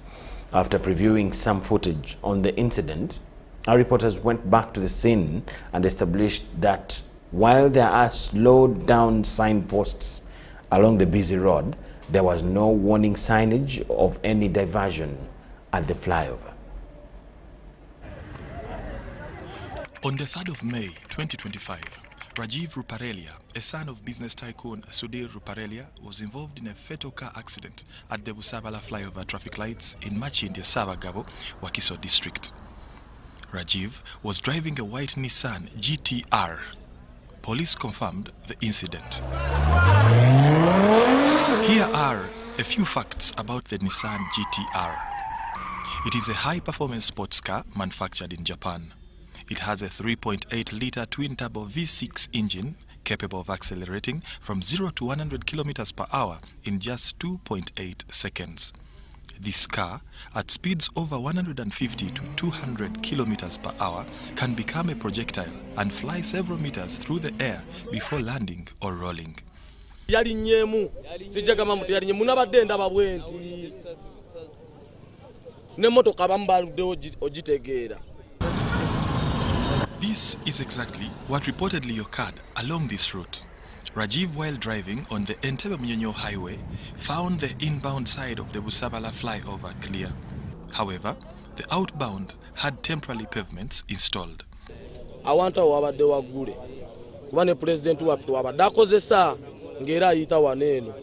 After previewing some footage on the incident, Our reporters went back to the scene and established that while there are slowed down signposts along the busy road, there was no warning signage of any diversion at the flyover. On the 3rd of May 2025, Rajiv Ruparelia, a son of business tycoon Sudhir Ruparelia, was involved in a fatal car accident at the Busabala flyover traffic lights in Machindya Sabagabo, Wakiso district. Rajiv was driving a white Nissan GTR. Police confirmed the incident. Here are a few facts about the Nissan GTR. It is a high-performance sports car manufactured in Japan. It has a 3.8-liter twin-turbo V6 engine capable of accelerating from 0 to 100 kilometers per hour in just 2.8 seconds. This car, at speeds over 150 to 200 kilometers per hour, can become a projectile and fly several meters through the air before landing or rolling. This is exactly what reportedly occurred along this route. Rajiv, while driving on the Entebbe-Munyonyo highway, found the inbound side of the Busabala flyover clear. However, the outbound had temporary pavements installed. I want to have a gure. One president who have to have a dakozesa ngera ita waneno.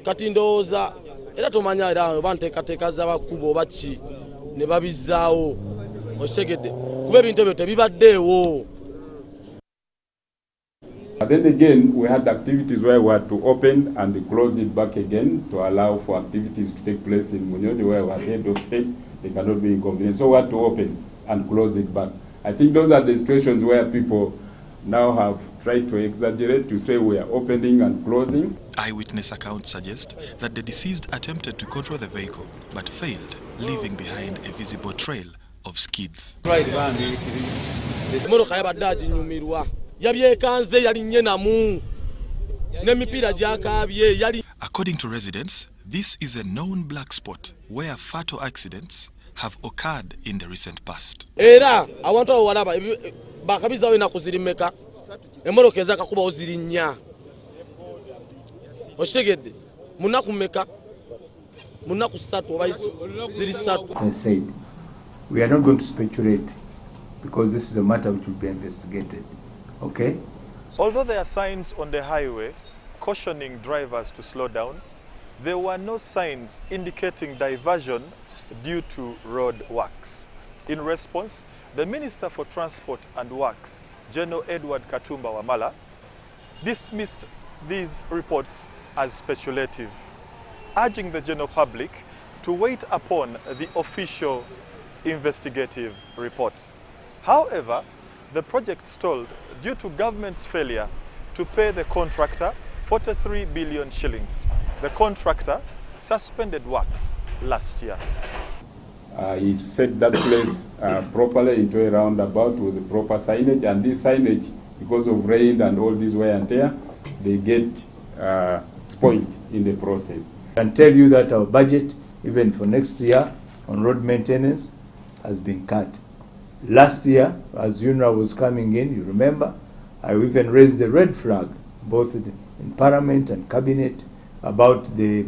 Katindoza era tomanya era bante katekaza bakubo bachi ne babizaawo. Oshegede. Kube bintu byote bibaddewo. But then again, we had activities where we had to open and close it back again to allow for activities to take place in Munyonyo where we are head of state. They cannot be inconvenienced. So we had to open and close it back. I think those are the situations where people now have tried to exaggerate to say we are opening and closing. Eyewitness accounts suggest that the deceased attempted to control the vehicle but failed, leaving behind a visible trail of skids. According to residents, this is a known black spot where fatal accidents have occurred in the recent past. Era abantu walaba bakabiza we nakuzirimeka emorokeza kakuba ozirinya oshegede munakumeka munakusatu obayiso zirisatu. I said we are not going to speculate because this is a matter which will be investigated. Okay? Although there are signs on the highway cautioning drivers to slow down, there were no signs indicating diversion due to road works. In response, the Minister for Transport and Works, General Edward Katumba Wamala, dismissed these reports as speculative, urging the general public to wait upon the official investigative reports. However, the project stalled due to government's failure to pay the contractor 43 billion shillings. The contractor suspended works last year. He set that place properly into a roundabout with the proper signage, and this signage, because of rain and all this wear and tear, they get spoiled in the process. I can tell you that our budget, even for next year, on road maintenance, has been cut. Last year, as UNOC was coming in, you remember, I even raised the red flag, both in Parliament and Cabinet, about the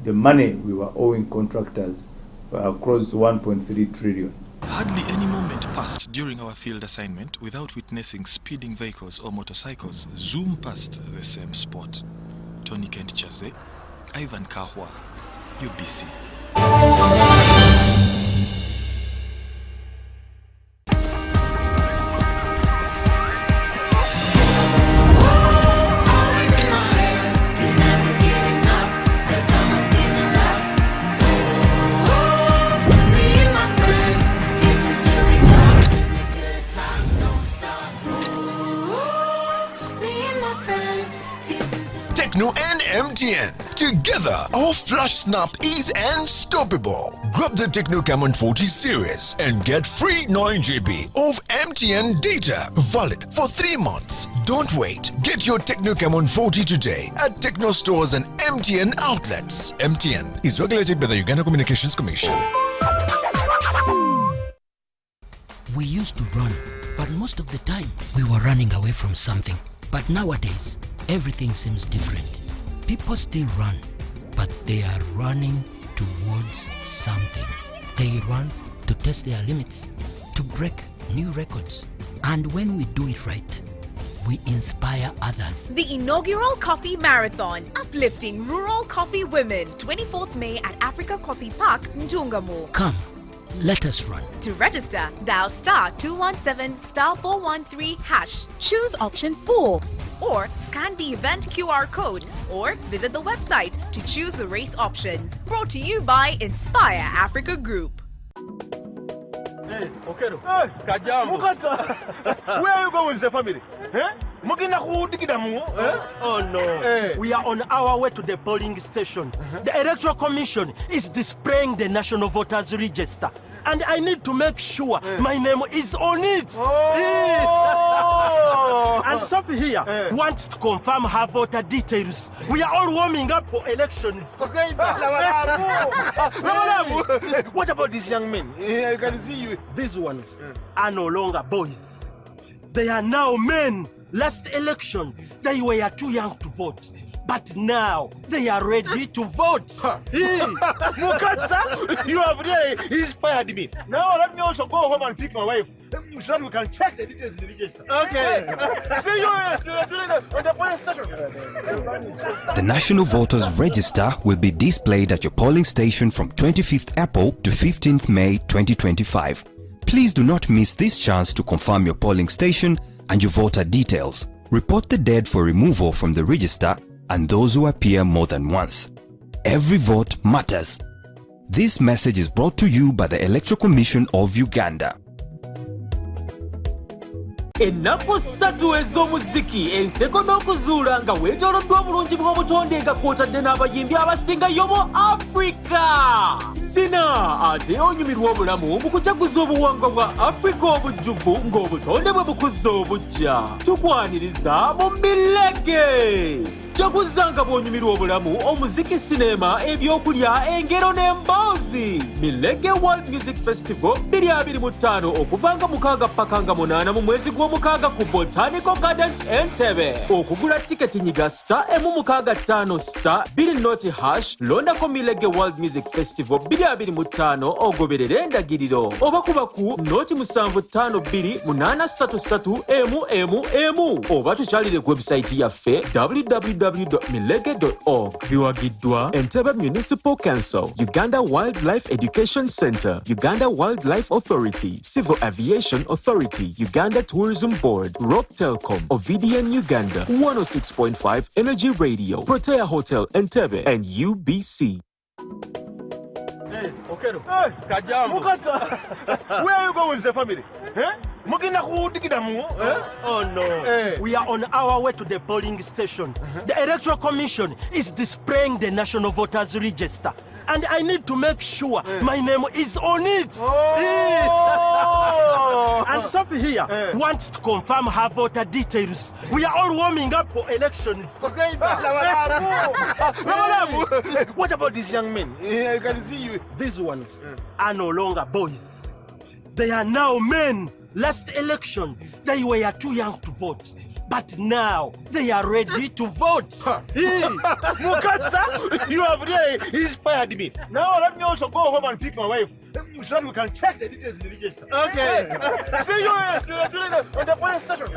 money we were owing contractors, close to 1.3 trillion. Hardly any moment passed during our field assignment without witnessing speeding vehicles or motorcycles zoom past the same spot. Tony Kent Chaze, Ivan Kahwa, UBC. Techno and MTN. Together, our flash snap is unstoppable. Grab the Techno Camon 40 series and get free 9 GB of MTN data, valid for 3 months. Don't wait. Get your Techno Camon 40 today at Techno stores and MTN outlets. MTN is regulated by the Uganda Communications Commission. We used to run, but most of the time we were running away from something. But nowadays, everything seems different. People still run, but they are running towards something. They run to test their limits, to break new records. And when we do it right, we inspire others. The inaugural Coffee Marathon, uplifting rural coffee women, 24th May at Africa Coffee Park, Ntungamo. Come, let us run. To register, dial *217 *413 #. Choose option 4. Or scan the event QR code or visit the website to choose the race options. Brought to you by Inspire Africa Group. Hey, Okero. Hey, Kajambo. Mukasa. Where are you going with the family? Oh no. Hey. We are on our way to the polling station. The Electoral Commission is displaying the National Voters Register. And I need to make sure my name is on it. Oh. And Sophie here wants to confirm her voter details. We are all warming up for elections. Okay. What about these young men? I can see you. These ones are no longer boys. They are now men. Last election, they were too young to vote. But now, they are ready to vote. Mukasa, you have really inspired me. Now, let me also go home and pick my wife so that we can check the details in the register. Okay. See you on the polling station. The National Voters Register will be displayed at your polling station from 25th April to 15th May 2025. Please do not miss this chance to confirm your polling station and your voter details. Report the dead for removal from the register and those who appear more than once. Every vote matters. This message is brought to you by the Electoral Commission of Uganda. Ennaku 3 ez'omuziki enseko n'okuzuula nga weetooloddwa obulungi bw'obutonde nga kw'otadde n'abayimbi abasingayo mu Africa. Sina ate onyumirwa obulamu mu kujaguza obuwangwa bwa Africa obujjuvu ng'obutonde bwe bukuzza obujja. Tukwaniriza mu Milége. Jaguza nga bw'onyumirwa obulamu omuziki, sinema, ebyokulya, engero n'emboozi. Milége World Music Festival 2025 okuva nga 6 paka nga 8 mu mwezi gw'omukaaga ku Botanical Gardens Entebbe. Okugula tiketi nyiga *165*2 londako Milége World Music Festival 2025 ogoberere endagiriro oba kuba ku noti 752833 oba tukyalire ku website yaffe www.milege.org. Biwagiddwa Entebbe Municipal Council, Uganda Wildlife Education Center, Uganda Wildlife Authority, Civil Aviation Authority, Uganda Tourism Board, Rock Telecom, Ovidian Uganda, 106.5 Energy Radio, Protea Hotel Entebbe, and UBC. Hey, Okero. Hey, Kajambo. Mukasa. Where are you going with the family? Oh no. We are on our way to the polling station. The Electoral Commission is displaying the National Voters Register. And I need to make sure my name is on it. Oh. And Sophie here wants to confirm her voter details. We are all warming up for elections. Okay. What about these young men? I can see you. These ones are no longer boys. They are now men. Last election, they were too young to vote. But now, they are ready to vote. Mukasa, you have really inspired me. Now, let me also go home and pick my wife so that we can check the details in the register. Okay. See you on the polling station.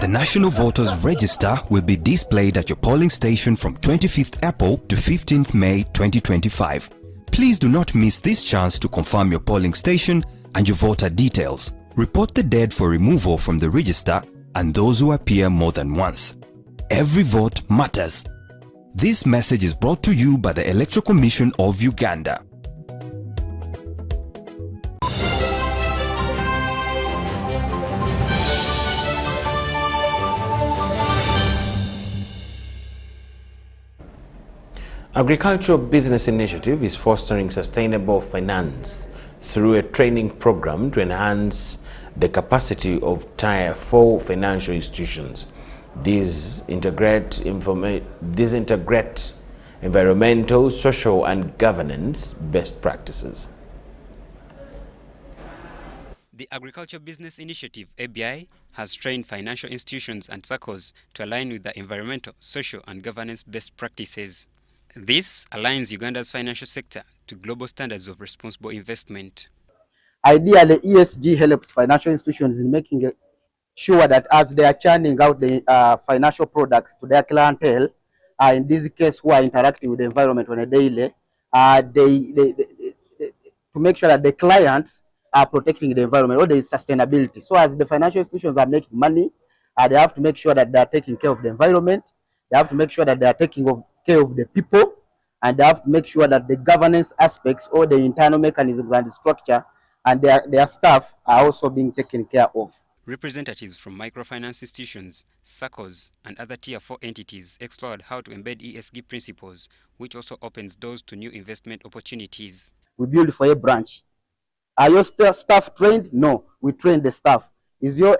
The National Voters Register will be displayed at your polling station from 25th April to 15th May 2025. Please do not miss this chance to confirm your polling station and your voter details. Report the dead for removal from the register and those who appear more than once. Every vote matters. This message is brought to you by the Electoral Commission of Uganda. Agricultural Business Initiative is fostering sustainable finance through a training program to enhance the capacity of Tier 4 financial institutions. These integrate environmental, social and governance best practices. The Agriculture Business Initiative, ABI, has trained financial institutions and circles to align with the environmental, social and governance best practices. This aligns Uganda's financial sector to global standards of responsible investment. Ideally, ESG helps financial institutions in making sure that as they are churning out the financial products to their clientele, in this case who are interacting with the environment on a daily, to make sure that the clients are protecting the environment, or there is sustainability. So as the financial institutions are making money, they have to make sure that they are taking care of the environment, they have to make sure that they are taking care of the people, and they have to make sure that the governance aspects or the internal mechanisms and the structure and their staff are also being taken care of. Representatives from microfinance institutions, SACCOs, and other Tier 4 entities explored how to embed ESG principles, which also opens doors to new investment opportunities. We build for a branch. Are your staff trained? No, we train the staff. Is your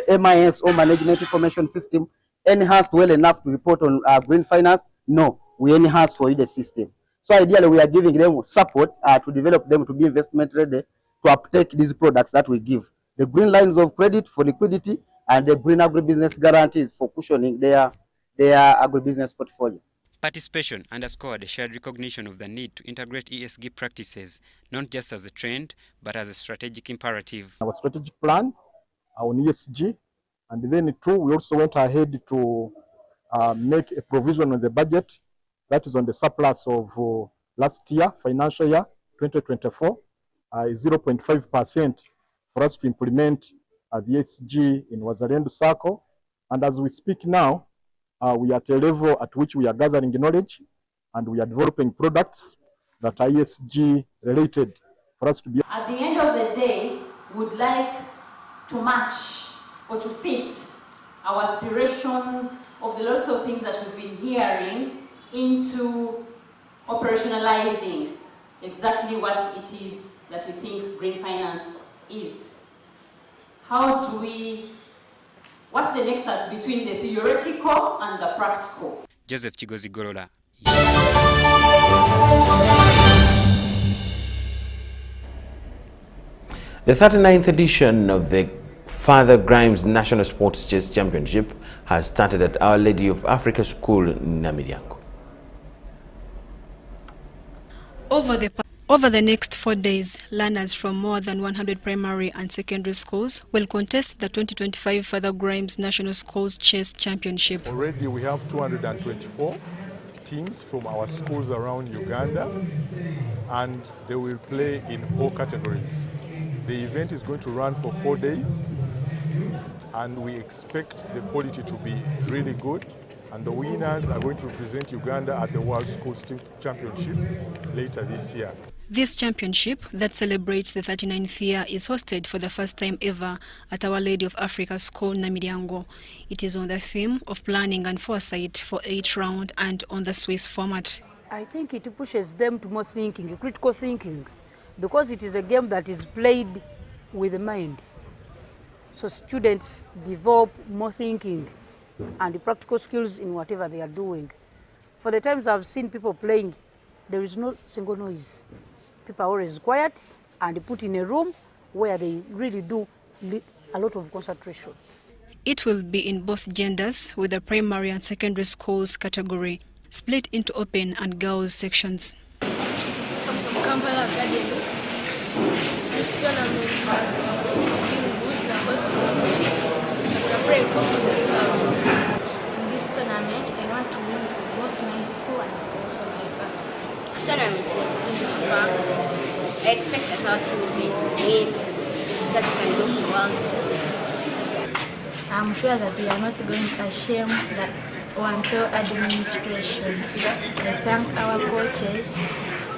MIS or management information system enhanced well enough to report on green finance? No, we enhance for you the system. So ideally, we are giving them support to develop them to be investment ready to uptake these products that we give. The green lines of credit for liquidity and the green agribusiness guarantees for cushioning their agribusiness portfolio. Participation underscored a shared recognition of the need to integrate ESG practices, not just as a trend, but as a strategic imperative. Our strategic plan on ESG, and then too, we also went ahead to make a provision on the budget that is on the surplus of last year, financial year 2024, 0.5% for us to implement the ESG in Wazalendo Circle. And as we speak now, we are at a level at which we are gathering knowledge and we are developing products that are ESG related for us to be. At the end of the day, we would like to match or to fit our aspirations of the lots of things that we've been hearing into operationalizing exactly what it is that we think green finance is. What's the nexus between the theoretical and the practical? Joseph Chigozi Gorola. The 39th edition of the Father Grimes National Sports Chess Championship has started at Our Lady of Africa School in Namidyango. Over the next 4 days, learners from more than 100 primary and secondary schools will contest the 2025 Father Grimes National Schools Chess Championship. Already we have 224 teams from our schools around Uganda, and they will play in 4 categories. The event is going to run for 4 days, and we expect the quality to be really good. And the winners are going to represent Uganda at the World Schools Championship later this year. This championship that celebrates the 39th year is hosted for the first time ever at Our Lady of Africa School, Namidyango. It is on the theme of planning and foresight for 8 round and on the Swiss format. I think it pushes them to more thinking, critical thinking, because it is a game that is played with the mind. So students develop more thinking and the practical skills in whatever they are doing. For the times I've seen people playing, there is no single noise. People are always quiet and put in a room where they really do a lot of concentration. It will be in both genders, with the primary and secondary schools category split into open and girls sections. Kampala Academy. This tournament has been good. The host are very confident themselves. In this tournament, I want to win for both my school and for also my family. This tournament is going so far. I expect that our team is going to win so that we can go for World Series. I'm sure that we are not going to shame that Wanto administration. I thank our coaches,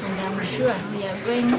and I'm sure we are going to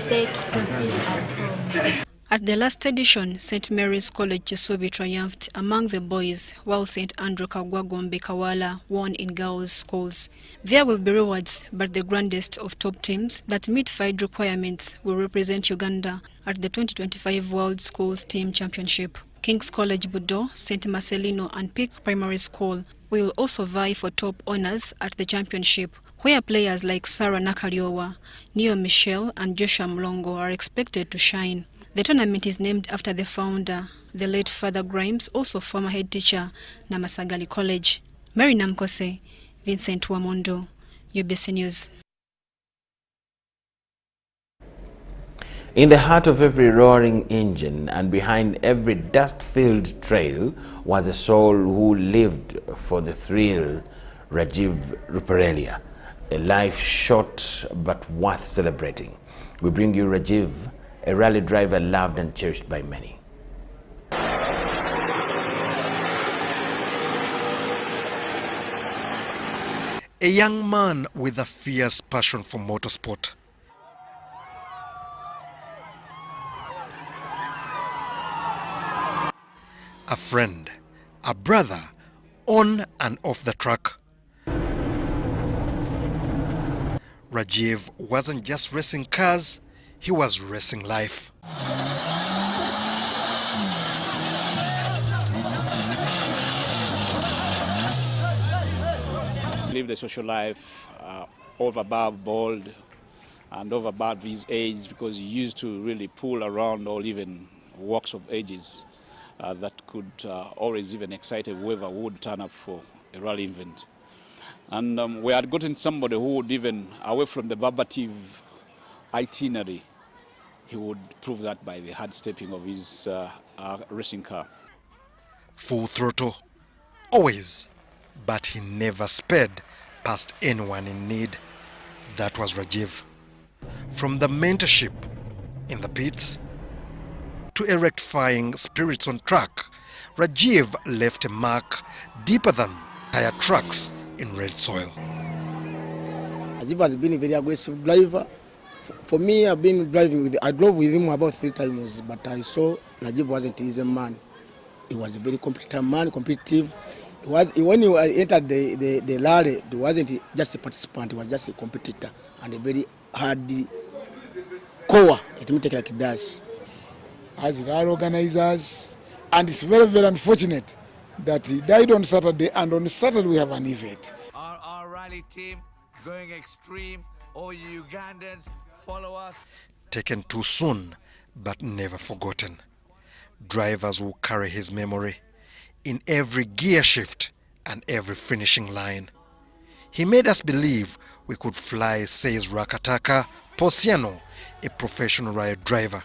take trophies at home. At the last edition, St. Mary's College Chisubi triumphed among the boys, while St. Andrew Kagwagombe Kawala won in girls' schools. There will be rewards, but the grandest of top teams that meet FIDE requirements will represent Uganda at the 2025 World Schools Team Championship. King's College Budo, St. Marcelino and Peak Primary School will also vie for top honors at the championship, where players like Sarah Nakaliowa, Neo Michelle and Joshua Mlongo are expected to shine. The tournament is named after the founder, the late Father Grimes, also former head teacher, Namasagali College. Mary Namkose, Vincent Wamondo, UBC News. In the heart of every roaring engine and behind every dust-filled trail was a soul who lived for the thrill, Rajiv Ruparelia, a life short but worth celebrating. We bring you Rajiv, a rally driver loved and cherished by many. A young man with a fierce passion for motorsport. A friend, a brother, on and off the track. Rajiv wasn't just racing cars, he was racing life. Live the social life over above bold and over above his age, because he used to really pull around all even walks of ages that could always even excite whoever would turn up for a rally event. And we had gotten somebody who would even, away from the verbative itinerary, he would prove that by the hard stepping of his racing car. Full throttle, always, but he never sped past anyone in need. That was Rajiv. From the mentorship in the pits to a rectifying spirits on track, Rajiv left a mark deeper than tire tracks in red soil. Rajiv has been a very aggressive driver. For me, I've been driving with, I drove with him about 3 times, but I saw Rajiv wasn't an easy man. He was a very competitive man, competitive. When he entered the rally, he wasn't just a participant, he was just a competitor and a very hard core. Let me take it like it does. As rally organizers, and it's very, very unfortunate that he died on Saturday, and on Saturday we have an event. Our rally team going extreme. All you Ugandans, follow us. Taken too soon, but never forgotten. Drivers will carry his memory in every gear shift and every finishing line. He made us believe we could fly, says Rakataka Posiano, a professional rally driver.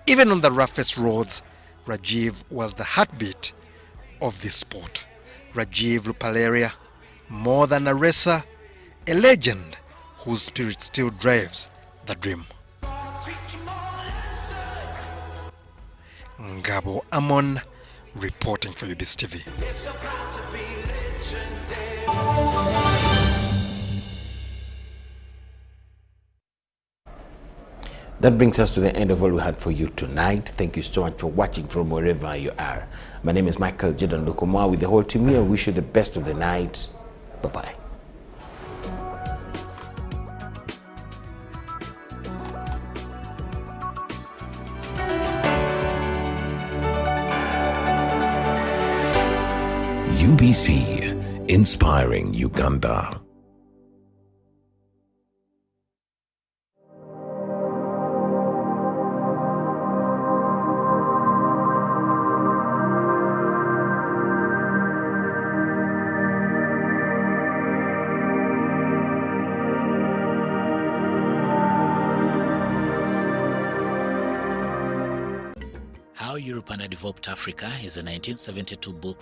Even on the roughest roads, Rajiv was the heartbeat of this sport. Rajiv Ruparelia, more than a racer, a legend whose spirit still drives the dream. Ngabo Amon, reporting for UBC TV. That brings us to the end of all we had for you tonight. Thank you so much for watching from wherever you are. My name is Michael Jordan Lukumwa with the whole team here. I wish you the best of the night. Bye-bye. UBC, inspiring Uganda. How Europe Developed Africa is a 1972 book